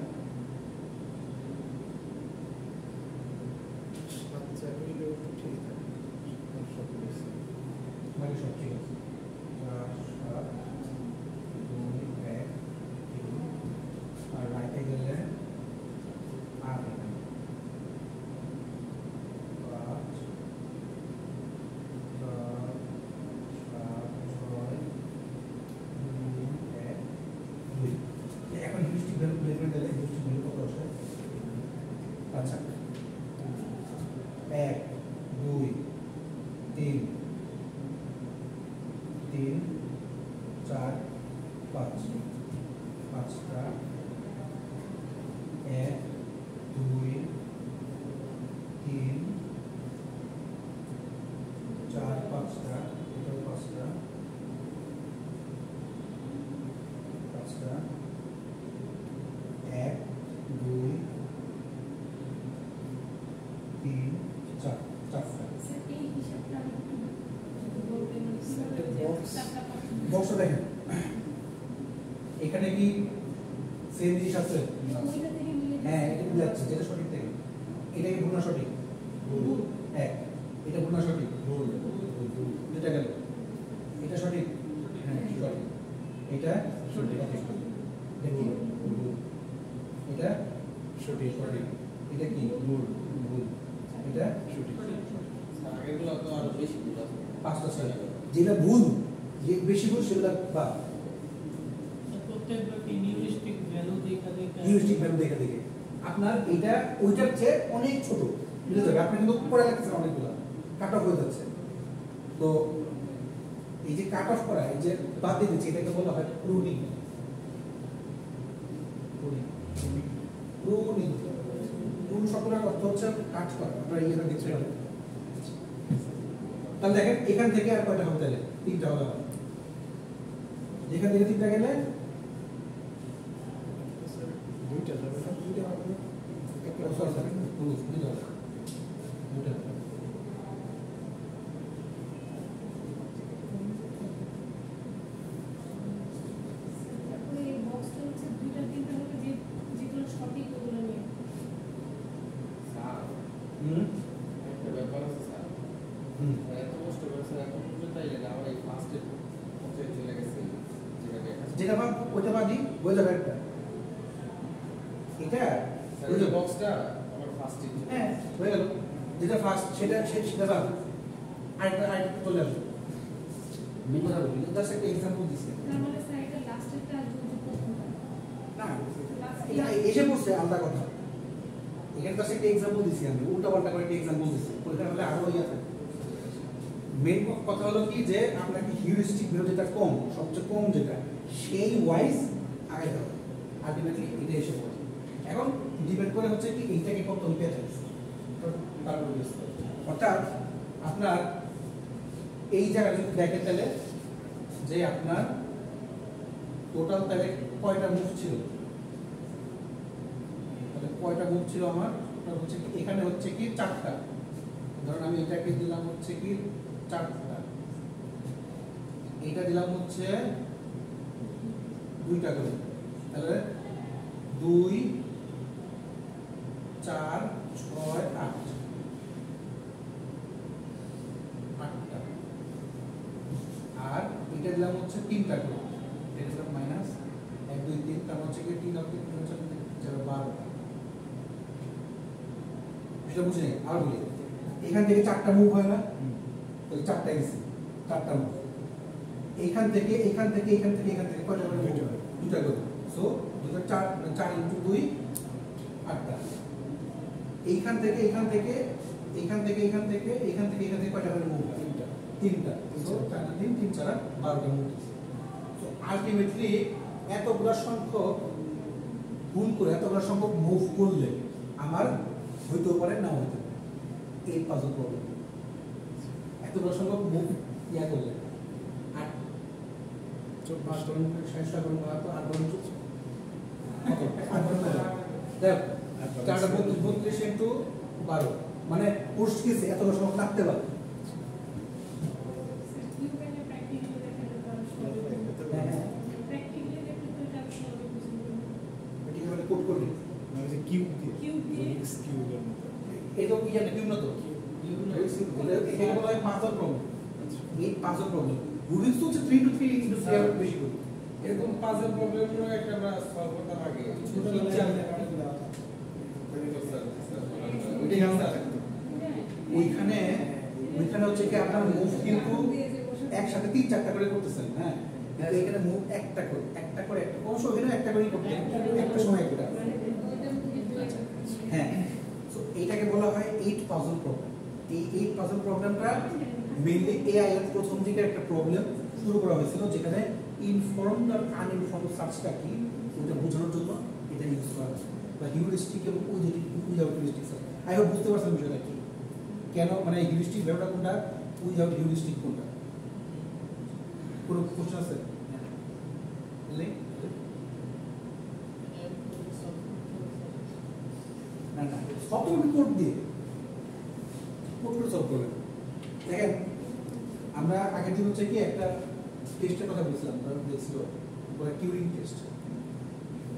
আচ্ছা এগুলো একটু ঠিক থাকে সব কিছু বাকি সব ঠিক আছে। 4, 7, 2, 1, 3, আর রাইটে গেলে 8, 5, 4, 7, 6, 2, 1, 2। এখন হিউরিস্টিক ভ্যালু বের করে দিলে হিউরিস্টিক ভ্যালু কত আসে? আচ্ছা, 1, 2, 3, 4, 5, 5টা, 1, 2, 3, 4, 5টা, এটাও 5টা, 1, 2, 3, 4, 4টা। দেখেন এখানে কি সেম জিনিস আছে? হ্যাঁ, এটা ভুল যাচ্ছে, যেটা সঠিক থেকে এটা কি ভুল না সঠিক? ভুল। এক, এটা ভুল না সঠিক? ভুল। দুটা গেল, এটা সঠিক? হ্যাঁ সঠিক। এটা সঠিক। এটা কি? ভুল। এটা সঠিক। সঠিক। এটা কি? ভুল। ভুল। এটা সঠিক। আগেরগুলো তো আরো বেশি ভুল আছে। পাঁচটা ছয়। যেটা ভুল, যে বেশি ভুল সেগুলো বা প্রত্যেকবার হিউরিস্টিক ভ্যালু দেখা দেখা হিউরিস্টিক ভ্যালু দেখে দেখে আপনার এটা ওইটার চেয়ে অনেক ছোট বুঝে যাবে। আপনি কিন্তু পড়ে লাগতেছেন অনেকগুলো, কাট অফ হয়ে যাচ্ছে। তো এই যে কাট অফ করা, এই যে বাদ দিয়ে দিচ্ছে, এটাকে বলা হয় প্রুনিং। প্রুনিং প্রুন শব্দটার অর্থ হচ্ছে কাট করা। আপনারা ইয়েটা দেখতে পারেন। তাহলে দেখেন এখান থেকে আর কয়টা হবে? তাহলে তিনটা হবে। এখান থেকে তিনটা গেলে দুইটা যাবে না? দুইটা হবে না। একটা সরি সরি দুইটা হবে। দুইটা হবে। তারপরে এই বক্সটা হচ্ছে দুইটা তিনটা হবে, যে যেগুলো সঠিক ওগুলো নিয়ে। স্যার, হুম একটা ব্যাপার আছে স্যার। হুম এত কষ্ট করে স্যার এখন পর্যন্ত তাইলে আমার এই ফার্স্ট এর পর্যায়ে চলে গেছে যেটাকে যেটা বাদ ওইটা বাদই হয়ে যাবে একটা। এটা স্যার এই বক্সটা আমার ফার্স্ট এর হ্যাঁ হয়ে গেল। যেটা ফার্স্ট সেটা সেটা বাদ আরেকটা চলে আসবে। মেন কথা বলি, জাস্ট একটা এক্সাম্পল দিচ্ছি। তার মানে স্যার এটা লাস্টেরটা আর প্রথমটা। না এটা এসে পড়ছে আলাদা কথা। এখানে জাস্ট একটা এক্সাম্পল দিচ্ছি আমি, উল্টা পাল্টা করে একটা এক্সাম্পল দিচ্ছি। ওইখানে হলে আরো ইয়ে থাকে। মেন কথা হলো কি যে আপনাকে হিউরিস্টিক ভ্যালু যেটা কম, সবচেয়ে কম যেটা, সেই ওয়াইজ আগে যাবে। আলটিমেটলি এটা এসে পড়ে। এখন ডিপেন্ড করে হচ্ছে কি এইটাকে কত পেয়ে থাকে। অর্থাৎ আপনার এই জায়গায় যদি দেখেন তাহলে যে আপনার টোটাল তাহলে কয়টা মুভ ছিল, তাহলে কয়টা মুভ ছিল আমার? টোটাল হচ্ছে কি এখানে হচ্ছে কি চারটা। ধরুন আমি এটাকে দিলাম হচ্ছে কি চারটা, এইটা দিলাম হচ্ছে দুইটা করে। তাহলে 2 4 6 8 আটটা। আর এটা দিলাম হচ্ছে তিনটা করে, এটা দিলাম মাইনাস 1 2 3, তার হচ্ছে কি 3 আর 3 হচ্ছে 12। এটা বুঝে নেই আর বলি, এখান থেকে চারটা মুভ হয় না? ওই চারটা গেছে, চারটা মুভ। এইখান থেকে এখান থেকে এখান থেকে এখান থেকে কয়টা করে? দুটা করে। সো 4 4 × 2 8টা। এইখান থেকে এখান থেকে এখান থেকে এখান থেকে এখান থেকে এখান থেকে কয়টা করে মুভ? তিনটা। সো 4 × 3 3 4 12টা মুভ। সো আলটিমেটলি এতগুলো সংখ্যক গুণ করে এতগুলো সংখ্যক মুভ করলে আমার হইতেও পারে না হইতে পারে। এই পাজল প্রবলেম এতগুলো সংখ্যক মুভ ইয়া করলে আর 5 ধরুন 60টা করুন তো 8 ধরুন চলছে কত 8 ধরুন দেখ 4টা 32 ইনটু 12 মানে পোস্ট কেসে এতগুলো সংখ্যক লাগতে পারে। কিউবেনে প্র্যাকটিক্যালি দেখালে তো আর সহজে হ্যাঁ প্র্যাকটিক্যালি দেখলে তো এটা আর সহজে বুঝতে পারবে। ঠিক আছে কোড করলি মানে যে কিউব দিয়ে কিউব দিয়ে রুবিক্স কিউবের মতো। এই তো ইয়া না কিউ না তো এটা বলা হয় পাজল প্রবলেম। এই পাজল প্রবলেম রুবিক্স তো হচ্ছে 3 to 3 into 3 এর বেশি করে। এরকম পাজল প্রবলেমগুলো একটা আমরা সলভ করতাম আগে। ছোট লেভেলে অনেক দেওয়া থাকে। ওইটাই আনসার। ওইখানে হচ্ছে কি আপনার মুভ কিন্তু একসাথে 3-4টা করে করতেছেন। হ্যাঁ কিন্তু এখানে মুভ একটা করে একটা কোন সময় একটা করেই করতে একটা সময় একটা। হ্যাঁ সো এইটাকে বলা হয় 8 পাজল প্রবলেম। এই 8 পাজল প্রবলেমটা মেইনলি এআই এর প্রথম দিকে একটা প্রবলেম শুরু করা হয়েছিল, যেখানে ইনফর্মড আর আনইনফর্মড সার্চটা কি ওটা বোঝানোর জন্য এটা ইউজ করা হয়, বা হিউরিস্টিক এবং without heuristic search. I hope বুঝতে পারছেন বিষয়টা কি, কেন মানে হিউরিস্টিক ভ্যালুটা কোনটা, উইদাউট হিউরিস্টিক কোনটা। কোনো কোশ্চেন আছে? নেই? না না সব তুমি কোড দিয়ে কোড করে সলভ করবেন। দেখেন আমরা আগের দিন হচ্ছে কি একটা টেস্টের কথা বলছিলাম, তারা বলছিল ওরা টিউরিং টেস্ট।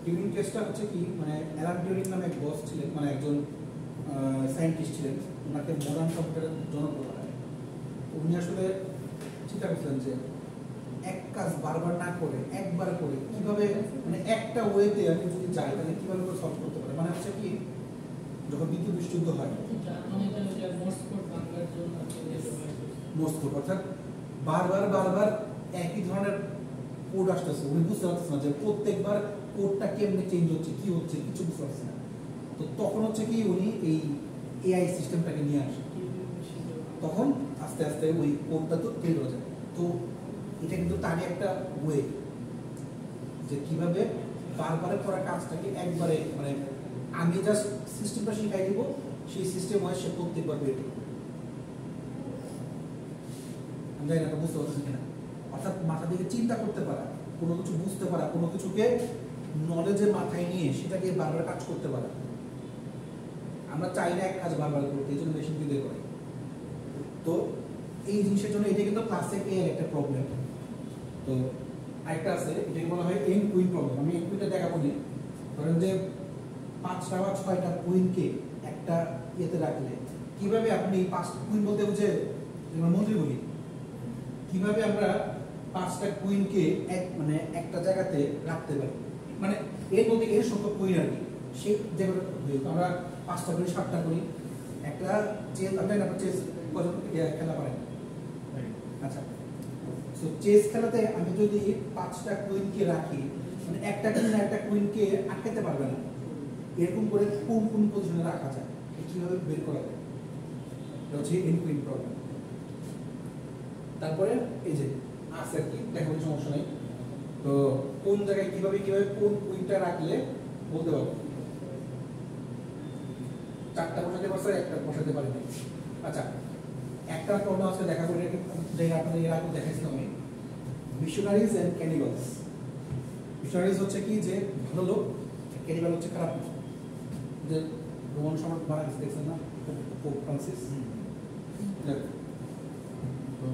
টিউরিং টেস্টটা হচ্ছে কি, মানে অ্যালান টিউরিং নামে এক বস ছিলেন, মানে একজন সায়েন্টিস্ট ছিলেন, ওনাকে মডার্ন কম্পিউটারের জনক বলা হয়। তো উনি আসলে চিন্তা করছিলেন যে এক কাজ বারবার না করে একবার করে কিভাবে, মানে একটা ওয়েতে আমি যদি যাই তাহলে কিভাবে করে সলভ করতে পারে। মানে হচ্ছে কি, যখন দ্বিতীয় বিশ্বযুদ্ধ হয়, মস্ত অর্থাৎ বারবার একই ধরনের কোড আসতেছে, উনি বুঝতে পারতেছে না যে প্রত্যেকবার কোডটা কেমনে চেঞ্জ হচ্ছে, কি হচ্ছে, কিছু বুঝতে পারছে না। তো তখন হচ্ছে কি উনি এই এআই সিস্টেমটাকে নিয়ে আসেন, তখন আস্তে আস্তে ওই কোডটা তো তৈরি হয়ে যায়। তো এটা কিন্তু তারই একটা ওয়ে, যে কিভাবে বারবার করা কাজটাকে একবারে, মানে আমি জাস্ট সিস্টেমটা শিখাই দিব, সেই সিস্টেম হয় সে প্রত্যেকবার বের করবে। আমি জানি না বুঝতে পারছি কিনা। অর্থাৎ মাথা থেকে চিন্তা করতে পারা, কোনো কিছু বুঝতে পারা, কোনো কিছুকে নলেজের মাথায় নিয়ে সেটাকে বারবার কাজ করতে পারা। আমরা চাই না এক কাজ বারবার করতে, এই জন্য মেশিন দিয়ে করে। তো এই জিনিসের জন্য এটা কিন্তু ক্লাসে এর একটা প্রবলেম। তো আরেকটা আছে, এটাকে বলা হয় এন্ড কুইন প্রবলেম। আমি এন্ড কুইনটা দেখাবো না। ধরেন যে 5টা বা 6টা কুইনকে একটা ইয়েতে রাখলে কিভাবে আপনি 5টা কুইন বলতে বুঝে যেমন মন্ত্রী বলি, কিভাবে আমরা 5টা কুইনকে মানে একটা জায়গাতে রাখতে পারি, মানে এর মধ্যে এর সংখ্যক কুইন আর কি, সেই যেগুলো আমরা 5টা করি 7টা করি। একটা চেস, আপনার চেস খেলা পারেন? আচ্ছা, সো চেস খেলাতে আমি যদি 5টা কুইনকে রাখি, মানে একটা কুইনকে আটকাতে পারবে না, এরকম করে কোন কোন পজিশনে রাখা যায়, কিভাবে বের করা যায়, এটা হচ্ছে এন্ড কুইন প্রবলেম। তারপরে এই যে আছে আর কি, দেখাবো, সমস্যা নেই। তো কোন জায়গায় কিভাবে কোন কুইনটা রাখলে বলতে পারবো। 4টা বসাতে পারছে, একটা বসাতে পারিনি। আচ্ছা, একটা প্রবলেম আজকে দেখাবো, যেটা আপনাদের এর আগে দেখাইছিলাম আমি, মিশনারিজ এন্ড ক্যানিবালস। মিশনারিজ হচ্ছে কি, যে ভালো লোক, ক্যানিবাল হচ্ছে খারাপ লোক। যে রোমান সম্রাট মারা গেছে, দেখছেন না, পোপ ফ্রান্সিস। তো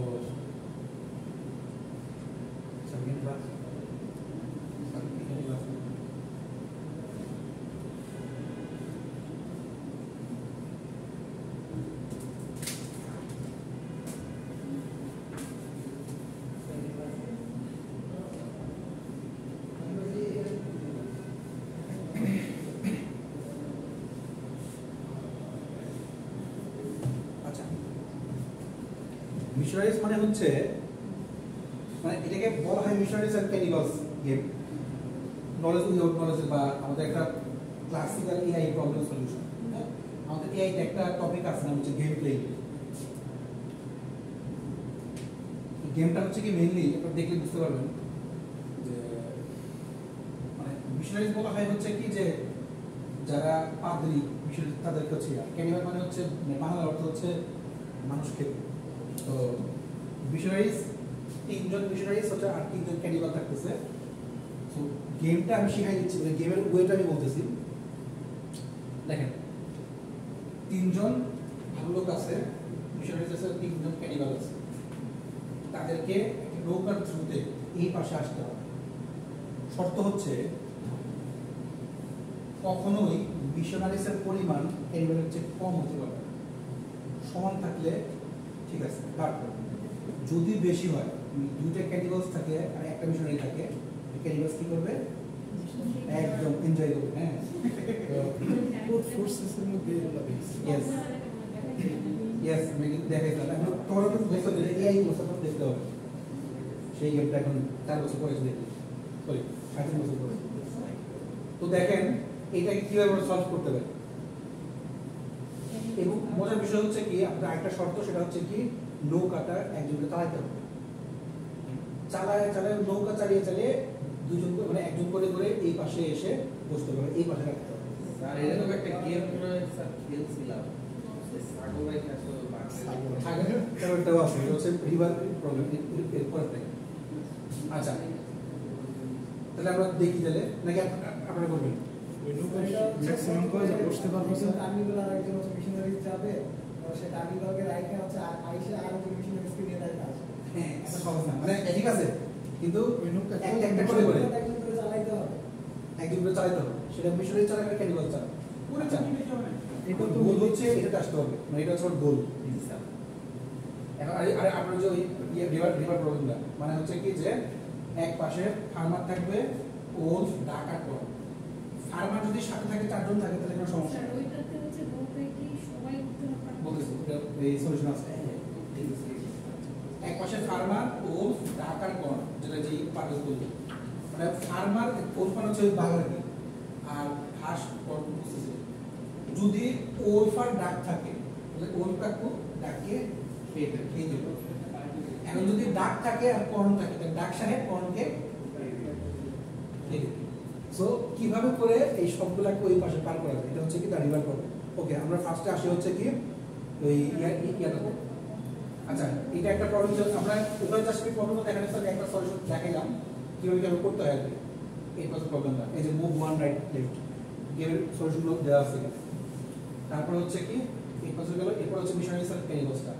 মিশনারিজ মানে হচ্ছে, মানে এটাকে বলা হয় missionaries and cannibals game. Knowledge without knowledge, বা আমাদের একটা ক্লাসিক্যাল এআই প্রবলেম সলিউশন। আমাদের এআই তে একটা টপিক আছে না, হচ্ছে গেম প্লে। গেমটা হচ্ছে কি মেইনলি, আপনারা দেখলে বুঝতে পারবেন যে মানে মিশনারিজ বলা হয় হচ্ছে কি, যে যারা পাদ্রী মিশনারি তাদেরকে হচ্ছে, ক্যানিবাল মানে হচ্ছে বাংলা অর্থ হচ্ছে মানুষ খেতে। তো মিশনারিজ 3জন মিশনারিজ হচ্ছে, আর 3জন ক্যানিবাল থাকতেছে। তো গেমটা আমি শিখাই দিচ্ছি, মানে গেমের ওয়েটা আমি বলতেছি। দেখেন, 3জন ভালো লোক আছে, মিশনারিজ আছে, 3জন ক্যানিবাল আছে। তাদেরকে নৌকার থ্রুতে এই পাশে আসতে হবে। শর্ত হচ্ছে কখনোই মিশনারিজের পরিমাণ ক্যানিবালের চেয়ে কম হতে পারে। সমান থাকলে ঠিক আছে, বাট যদি বেশি হয়, 2টা ক্যানিবালস থাকে আর একটা মিশনারি থাকে, ক্যানিবালস কি করবে, একদম এনজয় করবে। হ্যাঁ, কোড ফোর্সেসের মধ্যে এগুলো দেখছি। ইয়েস ইয়েস, আমি কিন্তু দেখাইছিলাম। এখন তোমরা কিন্তু দেখতে হবে, এআই বছর দেখতে হবে। সেই গেমটা এখন 4 বছর পরে দেখি, সরি 3.5 বছর পরে। তো দেখেন এটাকে কিভাবে আমরা সলভ করতে পারি। এবং মজার বিষয় হচ্ছে কি, আপনার একটা শর্ত, সেটা হচ্ছে কি, নৌকাটা একজনকে চালাইতে হবে। চালায় নৌকা চালিয়ে 2জন করে, মানে 1জন করে করে এই পাশে এসে বসতে পারে, এই পাশে রাখতে হবে। স্যার এরকম একটা গেম মনে হয় স্যার খেলছিলাম, সাগর ভাই কাছে আগেরটাও আছে, এটা হচ্ছে রিভার প্রবলেম, এরপর থেকে। আচ্ছা, তাহলে আমরা দেখি, তাহলে নাকি আপনারা করবেন? ওই নৌকাটা ম্যাক্সিমাম কয়জন বসতে পারবো স্যার? টার্মিনাল আর একজন হচ্ছে মিশনারি যাবে, সে টার্মিনালকে রাইখে হচ্ছে আইসে আর একজন মিশনারিকে নিয়ে দেয় কাজ। হ্যাঁ, এটা সহজ না, মানে ঠিক আছে, কিন্তু ওই নৌকা একটা করে করে একদিন করে চালাইতে হবে। একদিন করে চালাতে হবে, সেটা মিশনারি চালাবে ক্যানিবাল চালাবে। আচ্ছা, এটা তো গোল হচ্ছে এটাতে আসতে হবে, মানে এটা হচ্ছে গোল। এখন আরে আপনার যে ওই রিভার প্রবলেমটা মানে হচ্ছে কি যে এক পাশে ফার্মার থাকবে, ওলস ডাক আর কর। ফার্মার যদি সাথে থাকে 4 জন থাকে তাহলে কোনো সমস্যা স্যার নেই। ওইটাতে হচ্ছে বলতে কি সবাই উঠতে না পারে? বলতেছি এই সলিউশন আছে। এক পাশে ফার্মার, ওলস ডাক আর কর, যেটা যে পারভেজ বলল, মানে ফার্মার ওলস মানে হচ্ছে ওই বাগানে, আর ঘাস কর বুঝতেছি। যদি ওলস আর ডাক থাকে তাহলে ওলসটাকে ডাককে খেয়ে দেবে। এখন যদি ডাক থাকে আর কর্ন থাকে তাহলে ডাক সাহেব কর্নকে খেয়ে দেবে। সো কিভাবে করে এই সবগুলাকে ওই পাশে পার করা যায়, এটা হচ্ছে কি তার রিভার প্রবলেম। ওকে, আমরা ফার্স্টে আসি হচ্ছে কি ওই ইয়াটা। আচ্ছা, এটা একটা প্রবলেম ছিল। আমরা উভয় চাষের প্রবলেম দেখানোর সাথে একটা সলিউশন দেখাইলাম কিভাবে কিভাবে করতে হয় আর কি। এই পাশে প্রবলেমটা এই যে মুভ ওয়ান রাইট লেফট গেমের সলিউশনগুলো দেওয়া আছে। তারপর হচ্ছে কি এই পাশে গেল, এরপর হচ্ছে মিশনারিজ আর ক্যানিবালসটা।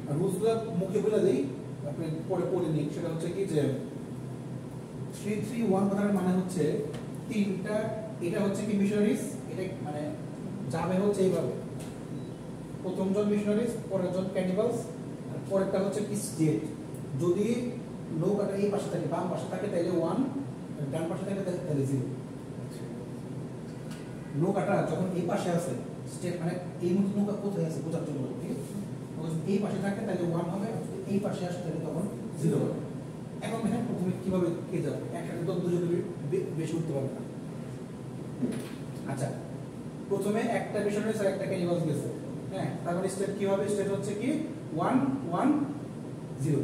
আর রুলসগুলো মুখে বলে দিই, আপনি পরে পড়ে নিন। সেটা হচ্ছে কি যে 3-3-1 কথার মানে হচ্ছে তিনটা, এটা হচ্ছে কি মিশনারিজ, এটা মানে যাবে হচ্ছে এইভাবে, প্রথম জন মিশনারিজ, পরের জন ক্যানিবালস, আর পরেরটা হচ্ছে কি স্টেট। যদি নৌকাটা এই পাশে থাকে, বাম পাশে থাকে তাহলে 1, ডান পাশে থাকে তাহলে 0। নৌকাটা যখন এই পাশে আছে স্টেট মানে এই মুহূর্তে নৌকা কোথায় আছে বোঝার জন্য, ঠিক আছে? এই পাশে থাকে তাহলে 1 হবে, এই পাশে আসে তাহলে তখন 0 হবে। এখন দেখেন প্রথমে কিভাবে কে যাবে, একসাথে তো দুজনে বেশি উঠতে পারবে না। আচ্ছা, প্রথমে একটা মিশনারিজ আর একটা ক্যানিবালস গেছে, হ্যাঁ, তারপরে স্টেট কি হবে? স্টেট হচ্ছে কি 1-1-0,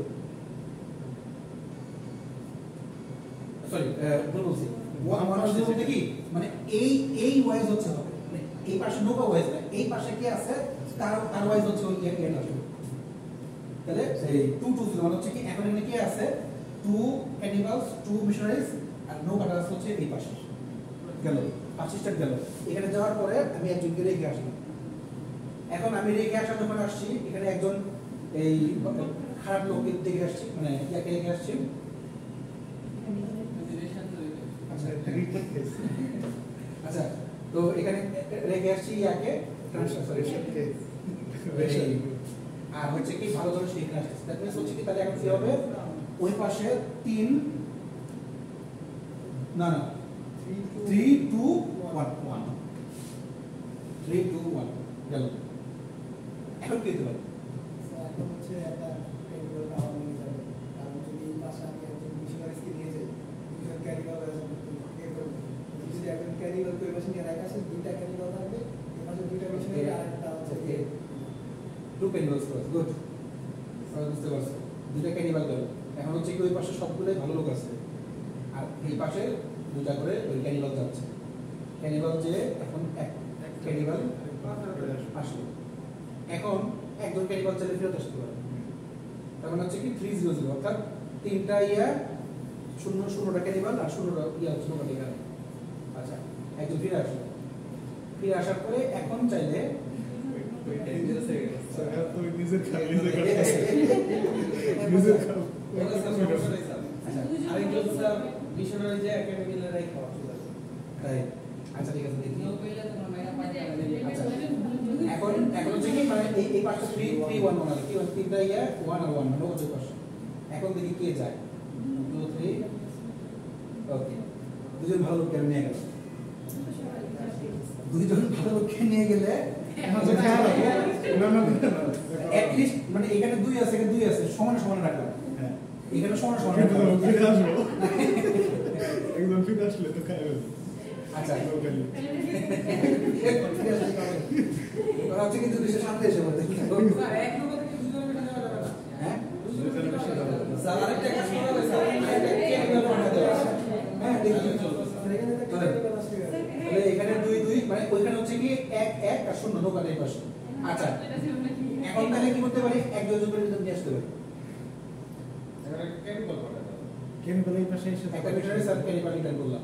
সরি ভুল বলছি। 1-1-0 বলতে কি মানে এই ওয়াইজ হচ্ছে হবে, মানে এই পাশে নৌকা ওয়াইজ না, এই পাশে কি আছে তার ওয়াইজ হচ্ছে ওই এটা আসবে। তাহলে এই 2-2-0 মানে হচ্ছে কি এখন এখানে কি আছে 2 ক্যানিবালস 2 মিশনারিজ আর নৌকাটা হচ্ছে এই পাশে গেল, পাশে স্টেট গেল। এখানে যাওয়ার পরে আমি একজনকে রেখে আসলাম। এখন আমি রেখে আসা যখন আসছি এখানে একজন এই খারাপ লোকের দেখে আসছি, মানে ইয়াকে রেখে আসছি। আচ্ছা, তো এখানে রেখে আসছি ইয়াকে আর হচ্ছে কি ভালো করে সেই ক্লাস দ্যাট মিন্স হচ্ছে কি তাহলে এখন কি হবে ওই পাশে 3 না 3-2-1 3-2-1 গেল। এখন কি হতে পারে? এখন হচ্ছে একটা ক্যারিবল টাওয়ার নিয়ে যাবে, কারণ যদি এই পাশে আমি একজন মিশনারিজকে নিয়ে যাই, দুজন ক্যারিবল যদি একজন ক্যারিবল ওই পাশে নিয়ে রাখা আছে, দুইটা ক্যারিবল থাকবে, এই পাশে দুইটা মিশনারি আর একটা হচ্ছে টু ক্যানিবালস ক্রস, গুড, বুঝতে পারছো? দুইটা ক্যানিবাল গেল। এখন হচ্ছে কি ওই পাশে সবগুলোই ভালো লোক আছে, আর এই পাশে দুইটা করে ওই ক্যানিবাল যাচ্ছে। ক্যানিবাল যে এখন এক ক্যানিবাল আসলো, এখন একজন ক্যানিবাল চাইলে ফেরত আসতে পারে। তখন হচ্ছে কি 3-0-0 অর্থাৎ তিনটা ইয়া 0-0টা ক্যানিবাল আর 0টা ইয়া হচ্ছে নৌকা এখানে। আচ্ছা, একজন ফিরে আসলো, ফিরে আসার পরে এখন চাইলে নিজের খাল নিজের খাল আরেকজন স্যার মিশনারি যে একাডেমিতে রাই খাওয়া তাই। আচ্ছা ঠিক আছে, দেখি। আচ্ছা এখন হচ্ছে কি মানে এই পাশে 3-3-1 বানালে কি হয় তিনটা ইয়া 1 আর 1 মানে হচ্ছে পাশে। এখন দেখি কে যায় 2-3 ওকে, দুজন ভালো লোক নিয়ে গেল। দুইজন ভালো লোককে নিয়ে গেলে at least মানে এখানে 2 আছে, এখানে 2 আছে, সমান সমান রাখলাম। হ্যাঁ, এখানে সমান সমান রাখলাম। একদম ফিরে আসলে তো খাই হবে। আচ্ছা ওরা হচ্ছে কিন্তু দেশের সামনে এসে বলতে কি এক নৌকা থেকে দুজন মিলে যাওয়া যাবে না। হ্যাঁ স্যার আরেকটা কাজ করা হবে স্যার, আরেকটা ক্যানিবাল পাঠাতে হবে। হ্যাঁ দেখি এখানে তো ক্যারিবল আসবে। তাহলে এখানে 2-2 মানে ওইখানে হচ্ছে কি 1-1 আর 0 নৌকাটা এই পাশে। আচ্ছা, এখন তাহলে কি করতে পারি? একজন করে নিয়ে আসতে পারি। এখানে একটা ক্যানিবাল পাঠাতে হবে। ক্যানিবাল এই পাশে এসে একটা মিশনারি আর ক্যানিবাল রিটার্ন করলাম,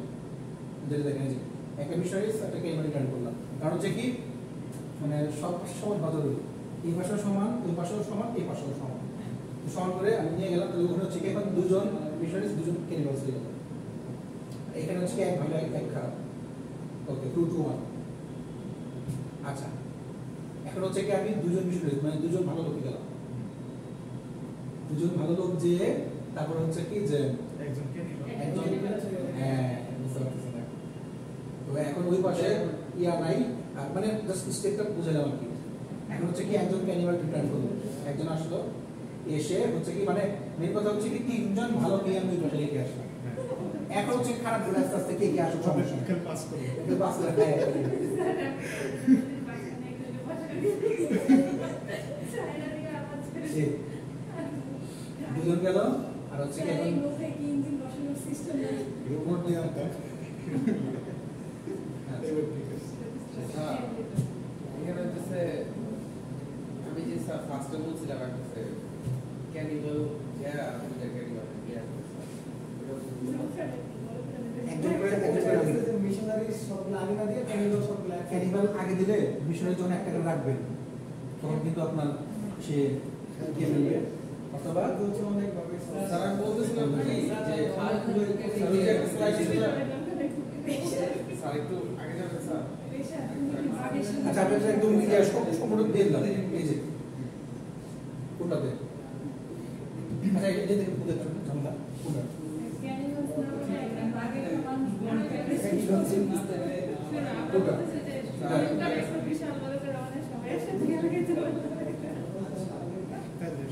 যেটা দেখেন যে একটা মিশনারি একটা ক্যানিবাল রিটার্ন করলাম। কারণ হচ্ছে কি মানে সব পাশে সমান বদল, এই পাশেও সমান, ওই পাশেও সমান, এই পাশেও সমান, সমান করে আমি নিয়ে গেলাম, তাহলে ওখানে হচ্ছে কি এখন দুজন মিশনারিজ দুজন ক্যানিবালস হয়ে গেল। এখানে হচ্ছে কি এক ভালো এক খারাপ। ওকে 2 to 1। আচ্ছা এখন হচ্ছে কি আমি দুজন মিশনারিজ মানে দুজন ভালো লোক গেলাম, দুজন ভালো লোক যে তারপর হচ্ছে কি যে একজনকে একজন হ্যাঁ বুঝতে পারতেছেন না। তো এখন ওই পাশে ইয়া নাই মানে জাস্ট স্টেপটা বুঝালাম আর কি। এখন হচ্ছে কি একজন ক্যানিবাল রিটার্ন করলো, একজন আসলো এসে হচ্ছে কি মানে মেন কথা হচ্ছে কি তিনজন ভালো নিয়ে আমি ওই পাশে রেখে আসলাম। এখন হচ্ছে খারাপ গুলো আস্তে আস্তে কে কে আসো সমস্যা খেল পাস করে একটু বাস করে হ্যাঁ জি। দুজন গেল আর হচ্ছে কি এখন রিপোর্ট নিয়ে আনতে এবার ঠিক আছে। এখানে হচ্ছে আমি যে স্যার ফার্স্টে বলছিলাম একটা ক্যানিবাল যারা আমাদের ক্যানিবাল একজন করে একজন করে দিলেন। মিশনারি সবগুলো আগে না দিয়ে ক্যানিবাল সবগুলো ক্যানিবাল আগে দিলে মিশনের জন্য একটা করে রাখবেন, তখন কিন্তু আপনার সে গিয়ে নেবে অথবা হচ্ছে অনেক ভাবে স্যার আমি বলতেছিলাম কি যে স্যার একটু আগে যাবেন স্যার। আচ্ছা আপনি একদম সম্পূর্ণ দিয়ে দিলাম এই যে কোনটাতে আচ্ছা এটা থেকে পুরো ঝামেলা কোনটা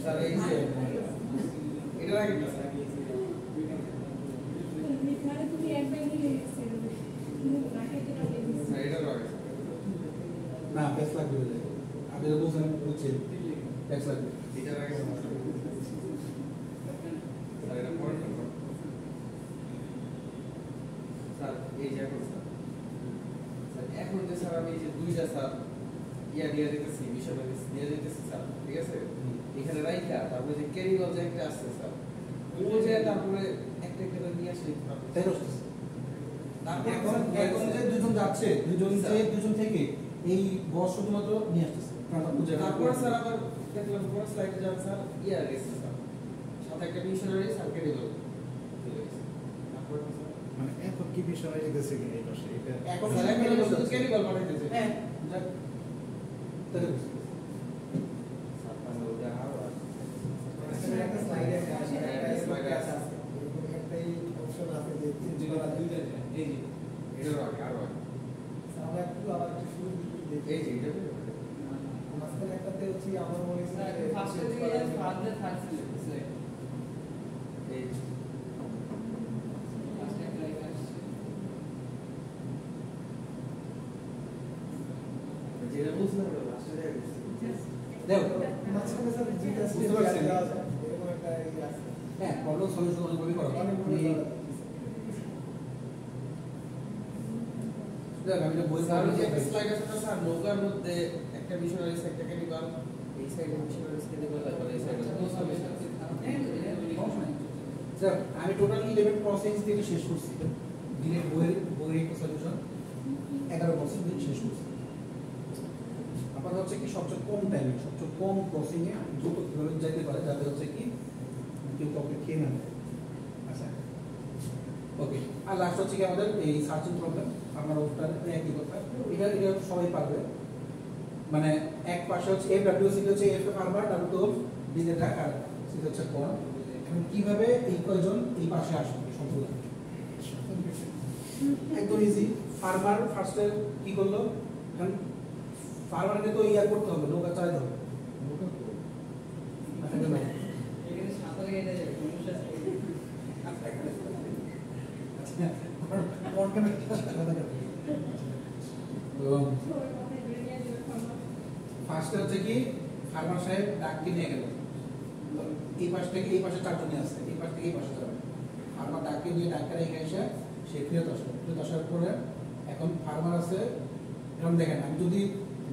স্যার এই যে এটা আগে না স্যার স্যার এটা আগে না প্যাস লাগবে আপনি তো বলছেন বুঝছেন প্যাস লাগবে এটা আগে স্যার এটা পরে স্যার এই যে এখন স্যার এখন যে স্যার আমি যে দুইটা স্যার ইয়া দিয়ে দিতেছি বিষয়টা দিয়ে দিতেছি স্যার ঠিক আছে এখানে রাইখা তারপরে যে ক্যারিবাল যে একটা আসছে স্যার ও যে তারপরে একটা একটা করে নিয়ে আসলে তাই তো তারপর এখন যে দুজন যাচ্ছে দুজন থেকে এই বস শুধুমাত্র নিয়ে আসতেছে তারপরে স্যার আবার দেখলাম পরে স্লাইডে যান স্যার ইয়া গেছে স্যার সাথে একটা মিশনারি স্যার ক্যারিবাল চলে গেছে তারপরে স্যার মানে এখন কি বিষয় হয়ে গেছে কি এই পাশে এটা এখন স্যার একটা শুধু ক্যারিবাল পাঠাইতেছে হ্যাঁ যাক তাহলে স্যার তাহলে ওটা আরো আছে একটা স্লাইডে স্লাইডে আছে একটাই অপশন আছে যে যেগুলো দুইটা এই যে এটারও আগে আরো আগে আমরা একটু আবার একটু শুরু দেখি এই যে এটা মাঝখানে একটাতে হচ্ছে আমার মনে হচ্ছে এই যেটা বলছিলাম ওটা লাস্টে যায় দেখো মাঝখানে স্যার যেটা বুঝতে পারছেন? দেওয়া যায়, এরকম একটা ইয়ে আছে। হ্যাঁ প্রবলেম সলিউশন অনেকভাবে করো অনেকগুলো আমি দেখ আমি তো বই স্যার যে একটা স্লাইড আছে না স্যার নৌকার মধ্যে একটা মিশনারিস একটা ক্যানিবাল এই সাইডে মিশনারিস ক্যানিবাল আর এই সাইডে স্যার আমি টোটাল 11 প্রসেস থেকে শেষ করছি ডিলেট বইয়ের সলিউশন 11% দিয়ে শেষ করছি। আপনার হচ্ছে কি সবচেয়ে কম টাইমে সবচেয়ে কম প্রসেসিং এ দ্রুত কিভাবে যাইতে পারে যাতে হচ্ছে কি কেউ কাউকে খেয়ে না নেয়। আচ্ছা ওকে আর লাস্ট হচ্ছে কি আমাদের এই সার্চিং প্রবলেম আপনার ওটার একই কথা এটা সবাই পারবে মানে এক পাশে হচ্ছে এফ ডাব্লিউ সি হচ্ছে এফ ফার্মার ডাব্লিউ ডিজে ডাক আর সি হচ্ছে কোন এখন কিভাবে এই কয়জন এই পাশে আসবে সবগুলো একদম ইজি ফার্মার ফার্স্টে কি করলো কারণ ফার্মারকে তো ইয়া করতে হবে নৌকা চালাতে হবে ফার্স্টে হচ্ছে কি ফার্মার সাহেব ডাককে নিয়ে গেল এই পাশ থেকে এই পাশে চারজনই আসছে এই পাশ থেকে এই পাশে যাবে ফার্মার ডাককে নিয়ে ডাক্তার এখানে এসে সে ফেরত আসলো ফেরত আসার পরে এখন ফার্মার আছে এখন দেখেন আমি যদি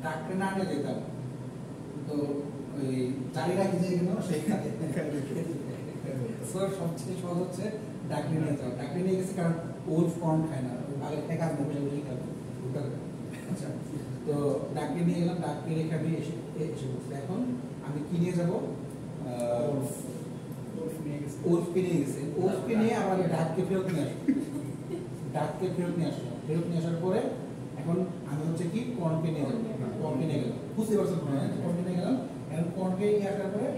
ডাক্তার না নিয়ে যেতাম তো ওই চারিরা কি যে গেল সেখানে সবচেয়ে সহজ হচ্ছে ডাক্তার নিয়ে যাওয়া ডাক্তার নিয়ে গেছে কারণ ওলফ কর্ন খায় না আগে থেকে কাজ বসে বসে খাবে আচ্ছা তো ডাক্তার নিয়ে গেলাম ডাক্তার রেখে আমি এসে বসে এখন আমি কি নিয়ে যাবো ওফকে নিয়ে গেছে, ওফকে নিয়ে আবার ডাককে ফেরত নিয়ে আসলাম, ডাককে ফেরত নিয়ে আসলাম, ফেরত নিয়ে আসার পরে এখন আমি হচ্ছে কি কর্নকে নিয়ে গেলাম, কর্নকে নিয়ে গেলাম, বুঝতে পারছেন কর্নকে নিয়ে গেলাম। এখন কর্নকে নিয়ে আসার পরে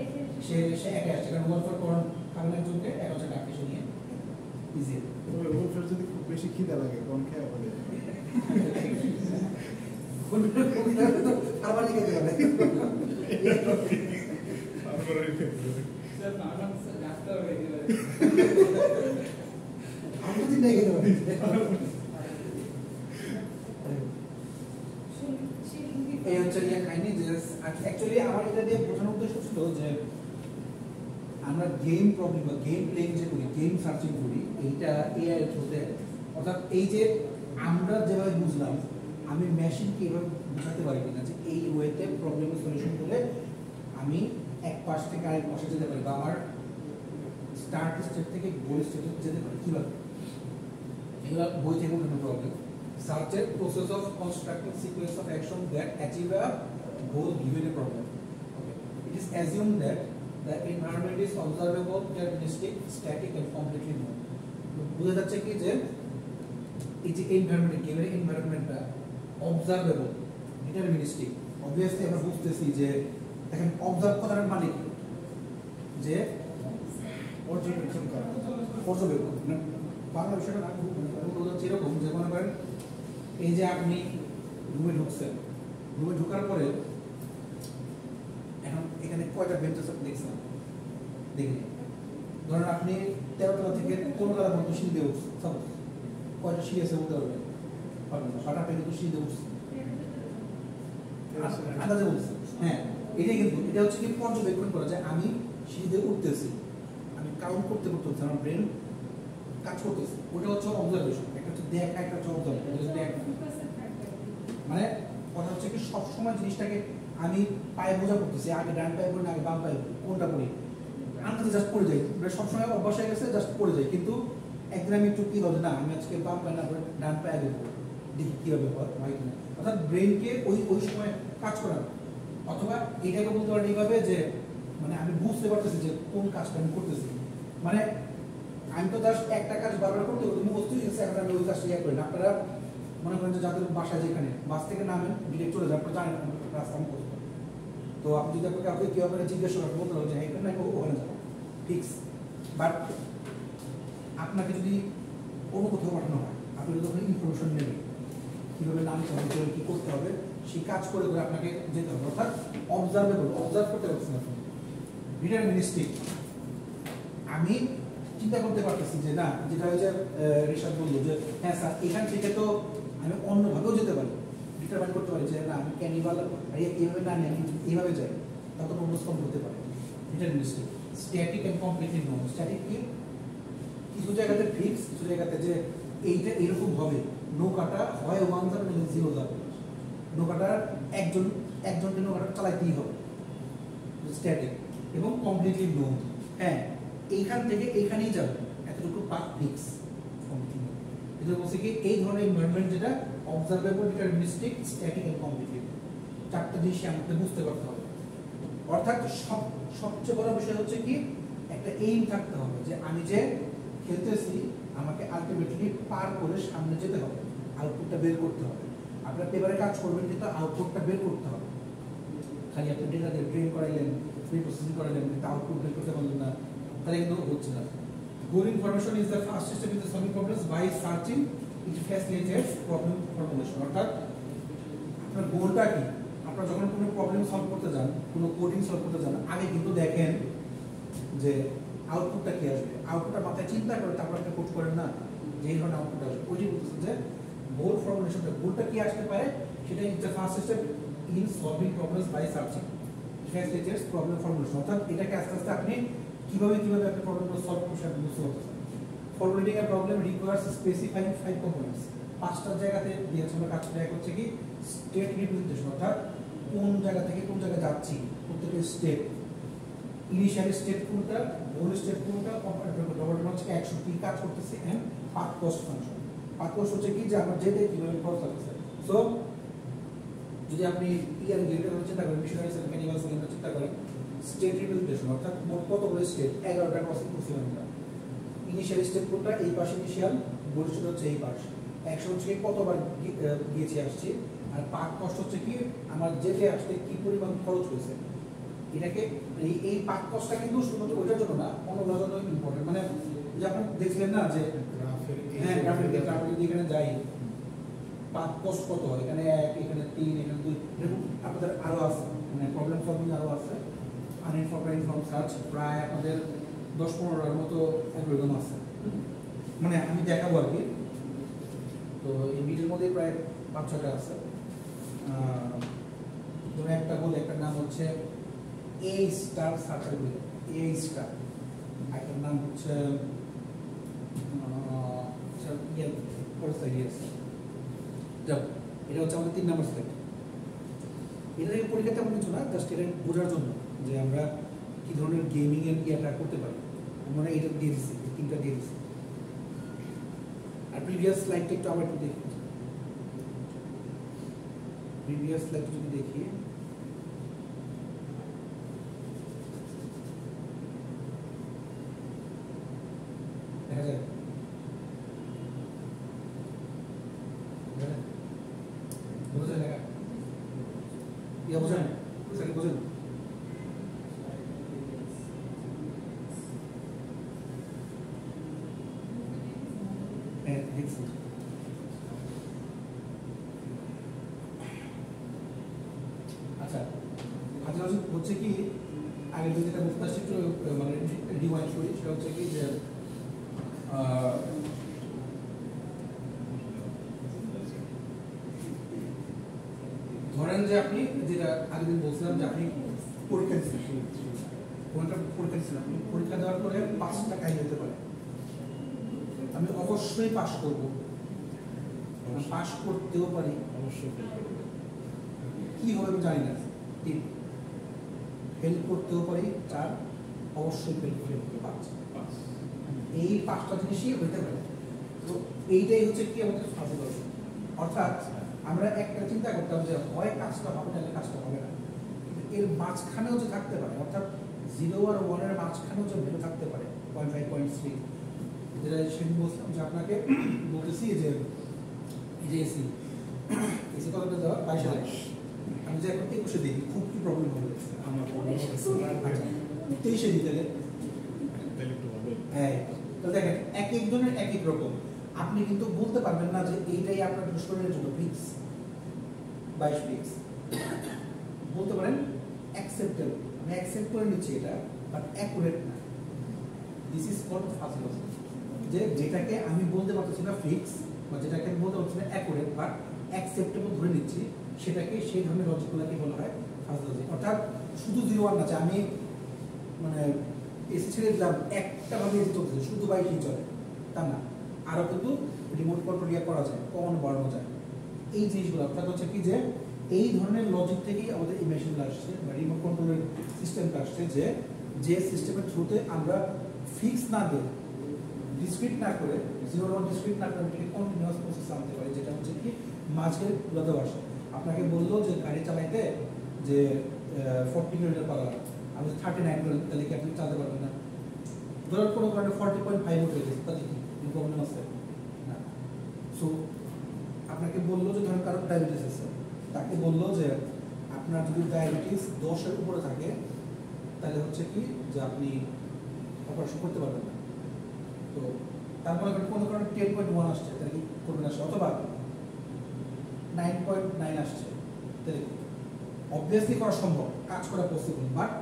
সে একা আসছে, কারণ ওয়াল ফর কর্ন কারণ একজনকে এক হচ্ছে ডাককে সে নিয়ে ইজি। তবে ওর যদি খুব বেশি খিদা লাগে কোন খেয়ে বলে আবার লিখে দেবে স্যার নাম স্যার ডাক্তার হয়ে গেলে আমি তো লিখে দেবো। এই হচ্ছে ইয়ে কাহিনী যে অ্যাকচুয়ালি আমার এটা দিয়ে বোঝানোর উদ্দেশ্য ছিল যে আমরা গেম প্রবলেম বা গেম প্লেইং যে করি, গেম সার্চিং করি, এইটা এআই এর থ্রুতে, অর্থাৎ এই যে আমরা যেভাবে বুঝলাম, আমি মেশিনকে এভাবে বোঝাতে পারি কিনা যে এই ওয়েতে প্রবলেমের সলিউশন করলে আমি এক পাশ থেকে আরেক পাশে যেতে পারি, বা আমার স্টার্ট স্টেট থেকে গোল স্টেটে যেতে পারি কীভাবে। এগুলো বই থেকে উঠানো problem. Such a process of constructing sequence of action that achieve a goal given a problem. Okay. It is assumed that the environment is observable, deterministic, static, and completely known. বুঝা যাচ্ছে কি যে এই যে এনভায়রনমেন্ট, গেমের এনভায়রনমেন্টটা observable, deterministic. Obviously আমরা বুঝতেছি যে দেখেন অবজার্ভ করার মানে কি, যে পর্যবেক্ষণ করা। পর্যবেক্ষণ, বাংলা বিষয়টা না যেরকম যে মনে করেন এই যে আপনি রুমে ঢুকছেন, রুমে ঢোকার পরে এখন এখানে কয়টা বেঞ্চেস আপনি দেখছেন, দেখেন ধরেন আপনি 13 তলা থেকে 15 তলা পর্যন্ত সিঁড়ি দিয়ে উঠছেন, সাপোজ কয়টা সিঁড়ি আছে বলতে পারবেন, পারবেন না, 7-8টা কিন্তু সিঁড়ি দিয়ে উঠছেন, আন্দাজে বলছেন। হ্যাঁ, এটাই কিন্তু এটা হচ্ছে কি পর্যবেক্ষণ করা যায়, আমি সিঁড়ি দিয়ে উঠতেছি, আমি কাউন্ট করতে করতে হচ্ছে, আমার ব্রেন কাজ করতেছে, ওটা হচ্ছে অবজারভেশন। একটা হচ্ছে দেখা, একটা হচ্ছে অবজারভেশন। মানে কথা হচ্ছে কি সবসময় জিনিসটাকে আমি পায়ে বোঝা করতেছি, আগে ডান পায়ে পড়ি না আগে বাম পায়ে কোনটা পড়ি, আন্দাজে জাস্ট পড়ে যাই, সবসময় অভ্যাস হয়ে গেছে জাস্ট পড়ে যাই। কিন্তু একদিন আমি একটু কি হবে না, আমি আজকে বাম পায়ে না পড়ে ডান পায়ে আগে পড়বো, দেখি কীভাবে হয় কিনা। অর্থাৎ ব্রেনকে ওই সময় কাজ করানো, অথবা এটাকে বলতে পারেন এইভাবে যে মানে আমি বুঝতে পারতেছি যে কোন কাজটা আমি করতেছি। মানে আমি তো জাস্ট একটা কাজ বারবার করতে করতে মুখস্থ হয়ে গেছে, এখন আমি ওই কাজটা ইয়ে করি না। আপনারা মনে করেন যে যাদের বাসা যেখানে বাস থেকে নামেন ডিরেক্ট চলে যান, আপনারা জানেন রাস্তা মুখস্থ, তো আপনি যদি আপনাকে আপনি কেউ আপনাকে জিজ্ঞেস করেন বলতে হবে যে এখানে আমি ওখানে যাবো ফিক্স। বাট আপনাকে যদি অন্য কোথাও পাঠানো হয়, আপনি যদি ওখানে ইনফরমেশন নেবেন কীভাবে নামতে হবে, কীভাবে কী করতে হবে, সেই কাজ করে করে আপনাকে যেতে হবে। অর্থাৎ অবজারভেবল, অবজার্ভ করতে পারছেন আপনি। ডিটারমিনিস্টিক, আমি চিন্তা করতে পারতেছি যে না, যেটা ওই যে ঋষাদ বললো যে হ্যাঁ স্যার এখান থেকে তো আমি অন্যভাবেও যেতে পারি, ডিটারমাইন করতে পারি যে না আমি ক্যানিভাল এইভাবে না নিয়ে আমি এইভাবে যাই, তখন অন্য স্তম্ভ হতে পারে। Deterministic. Static and completely non. Static কি, কিছু জায়গাতে ফিক্স, কিছু জায়গাতে যে এইটা এরকম হবে, নৌকাটা হয় 1 যাবে না 0 যাবে, নৌকাটা একজনকে নৌকাটা চালাইতেই হবে, স্ট্যাটিক। এবং কমপ্লিটলি নন, হ্যাঁ এইখান থেকে এইখানেই যাবে, এতটুকু পাথ ফিক্স। এটা বলছে কি এই ধরনের এনভায়রনমেন্ট যেটা observable, deterministic, static and completely, চারটা জিনিস আমাদের বুঝতে পারতে হবে। অর্থাৎ সবচেয়ে বড় বিষয় হচ্ছে কি একটা এইম থাকতে হবে যে আমি যে খেলতেছি আমাকে আলটিমেটলি পার করে সামনে যেতে হবে, আউটপুটটা বের করতে হবে। আপনার পেপারে কাজ করবেন কিন্তু আউটপুটটা বের করতে হবে। খালি আপনি ডেটা দিয়ে ট্রেন করাইলেন, প্রি প্রসেসিং করাইলেন, কিন্তু আউটপুট বের করতে পারলেন না, তাহলে কিন্তু হচ্ছে না। Goal information is the first step in the solving problems by searching. It facilitates problem formulation. অর্থাৎ আপনার গোলটা কি, আপনারা যখন কোনো প্রবলেম সলভ করতে যান, কোনো কোডিং সলভ করতে যান, আগে কিন্তু দেখেন যে আউটপুটটা কি আসবে, আউটপুটটা মাথায় চিন্তা করে তারপর আপনি কোড করেন না যে এই ধরনের আউটপুট আসবে। ওইটি বলতেছেন যে গোল ফর্মুলেশনটা, গোলটা কি আসতে পারে সেটা is the first step in solving problems by searching. Facilitates problem formulation, অর্থাৎ এটাকে আস্তে আস্তে আপনি কিভাবে আপনি প্রবলেমগুলো সলভ করতে আপনি বুঝতে পারতেছেন। ফর্মুলেটিং এ প্রবলেম রিকোয়ার্স স্পেসিফাইং 5 কম্পোনেন্টস। 5টা জায়গাতে দিয়েছে আমরা কাজটা। এক হচ্ছে কি স্টেট রিপ্রেজেন্টেশন, অর্থাৎ কোন জায়গা থেকে কোন জায়গায় যাচ্ছি, প্রত্যেকটা স্টেট, ইনিশিয়াল স্টেট কোনটা, গোল স্টেট কোনটা, ডবল হচ্ছে অ্যাকশন কি কাজ করতেছে, and path cost function. Path cost হচ্ছে কি যে আমরা যেতে কিভাবে খরচ লাগছে। সো যদি আপনি ইয়ার গেটের চিন্তা করেন, মিশনারি সেল ক্যানিভাল সেল চিন্তা করেন, স্টেট রিপ্রেজেন্টেশন, অর্থাৎ মোট কতগুলো স্টেট, 11টা ক্রসিং করছিলাম আমরা। ইনিশিয়াল স্টেট কোনটা, এই পাশে ইনিশিয়াল, ভবিষ্যৎ হচ্ছে এই পাশ। অ্যাকশন হচ্ছে কতবার গিয়েছি আসছি, আর পাক কষ্ট হচ্ছে কি আমার যেতে আসতে কি পরিমাণ খরচ হয়েছে। এটাকে এই পাক কষ্টটা কিন্তু শুধুমাত্র ওইটার জন্য না, অন্যগুলোর জন্য ইম্পর্টেন্ট। মানে যে আপনি দেখছিলেন না যে হ্যাঁ গ্রাফের যদি এখানে যাই পাক কষ্ট কত হয়, এখানে 1, এখানে 3, এখানে 2, এরকম আপনাদের আরও আছে, মানে প্রবলেম সলভিং আরও আছে। আনইনফরমেটিং ফ্রম সার্চ প্রায় আপনাদের 10-15টার মতো অ্যালগরিদম আছে, মানে আমি দেখাবো আর কি। তো এই ভিডিওর মধ্যে প্রায় 5-6টা আছে। ধরুন একটা বলে, একটা নাম হচ্ছে এ স্টার সার্চ অ্যালগরিদম, এ স্টার। একটার নাম হচ্ছে এটা হচ্ছে আমাদের 3 নম্বর স্লাইড। এটা থেকে পরীক্ষা তেমন কিছু না, জাস্ট এটা বোঝার জন্য যে আমরা কি ধরনের গেমিং এর ইয়েটা করতে পারি। আমরা এটা দিয়ে দিচ্ছি, 3টা দিয়ে দিচ্ছি। আর প্রিভিয়াস স্লাইডটা একটু আবার একটু দেখি, প্রিভিয়াস স্লাইডটা যদি দেখি, দেখা যায় বোঝেন লেখা ইয়া বোঝেন স্যার বোঝেন। হ্যাঁ দেখছি। আচ্ছা আচ্ছা হচ্ছে কি আগে যেটা বলতে আসছি একটু মানে রিওয়াইন্ড করি, সেটা হচ্ছে কি যে ধরেন যে আপনি যেটা আগের দিন বলছিলাম যে আপনি পরীক্ষা দিচ্ছেন, পরীক্ষা দেওয়ার পরে 5টা কাজ হতে পারে। আমি অবশ্যই পাস করব, পাস করতেও পারি, অবশ্যই কি হবে আমি জানি না। 3 ফেল করতেও পারি, 4 অবশ্যই ফেল করে 5। এই 5টা জিনিসই হতে পারে। তো এইটাই হচ্ছে কি আমাদের ফাজিল। অর্থাৎ আমরা একটা চিন্তা করতাম যে হয় কাজটা হবে না, কাজটা হবে না, কিন্তু এর মাঝখানেও যে থাকতে পারে, অর্থাৎ 0 আর 1 এর মাঝখানেও যে ভ্যালু থাকতে পারে 0.5, 0.3, যেটা সেদিন বলছিলাম যে আপনাকে বলতেছি যে এই যে এসি কতটা দেওয়া 22,000, আমি যে এখন 21-এ দিই, খুব কি প্রবলেম হবে আমার প্রবলেম হচ্ছে 23-এ দিতে গেলে। তাহলে একটু হবে। হ্যাঁ, তো দেখেন এক একজনের এক এক রকম। আপনি কিন্তু বলতে পারবেন না যে এইটাই আপনার দুষ্কর্মের জন্য ফিক্স 22 ফিক্স। বলতে পারেন অ্যাকসেপ্টেবল, আমি অ্যাকসেপ্ট করে নিচ্ছি এটা, বাট অ্যাকুরেট না। দিস ইজ কল্ড ফাজিলজি, যে যেটাকে আমি বলতে পারতেছি না ফিক্স, বা যেটাকে আমি বলতে পারছি না অ্যাকুরেট বাট অ্যাকসেপ্টেবল ধরে নিচ্ছি, সেটাকে সেই ধরনের লজিকগুলোকে বলা হয় ফাজিলজি। অর্থাৎ শুধু 0-1 না, যে আমি মানে এসি ছেড়ে দিলাম একটা ভাবে এসি চলতেছে, শুধু 22 চলে তা না, আরও কিন্তু রিমোট কন্ট্রোল ইয়ে করা যায়, কমানো বাড়ানো যায়। এই জিনিসগুলো অর্থাৎ হচ্ছে কি যে এই ধরনের লজিক থেকেই আমাদের এই মেশিনগুলো আসছে, বা রিমোট কন্ট্রোলের সিস্টেমটা আসছে, যে সিস্টেমের থ্রুতে আমরা ফিক্স না দিয়ে, ডিসক্রিট না করে, 0-1 ডিসক্রিট না করে কন্টিনিউয়াস প্রসেস আনতে পারি, যেটা হচ্ছে কি মাঝের গুলোতেও আসে। আপনাকে বললো যে গাড়ি চালাইতে যে 40 কিলোমিটার পার আওয়ার, আমি 39 করেন, তাহলে কি আপনি চালাতে পারবেন না? ধরার কোনো কারণে 40.5 উঠে গেছে, তাহলে কি প্রবলেম আছে না? সো আপনাকে বললো যে ধরেন কারণ ডায়াবেটিস আছে, তাকে বললো যে আপনার যদি ডায়াবেটিস 10-এর উপরে থাকে, তাহলে হচ্ছে কি যে আপনি অপারেশন করতে পারবেন না। তো তারপরে কোনো কারণে 10.1 আসছে, তাহলে কি করবেন আসে, অথবা 9.9 আসছে, তাহলে অবভিয়াসলি করা সম্ভব, কাজ করা পসিবল, বাট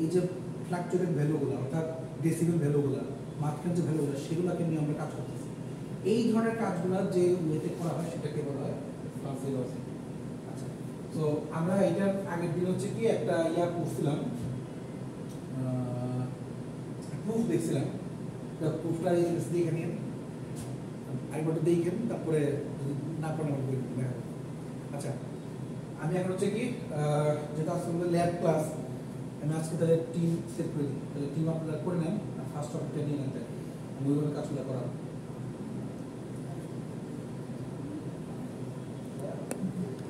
এই যে ফ্লাকচুয়েটেড ভ্যালুগুলো, অর্থাৎ ডেসিবেল ভ্যালুগুলো, মাঝখানে যে ভ্যালুগুলো, সেগুলোকে নিয়ে আমরা কাজ করতেছি। এই ধরনের কাজগুলো যে ওয়েতে করা হয় সেটাকে বলা হয় ফাজিলজি। আচ্ছা, তো আমরা এটার আগের দিন হচ্ছে কি একটা ইয়া করছিলাম, প্রুফ দেখছিলাম, প্রুফটা দেখে নিন, আরেকবার দেখেন, তারপরে না পারেন আমাকে দেখা। আচ্ছা, আমি এখন হচ্ছে কি যেটা আসলে ল্যাব ক্লাস, আমি আজকে তাহলে টিম সেট করে দিই, তাহলে টিম আপনারা করে নেন, ফার্স্ট অফ নিয়ে নেন, আমি ওইভাবে কাজগুলো করাবো।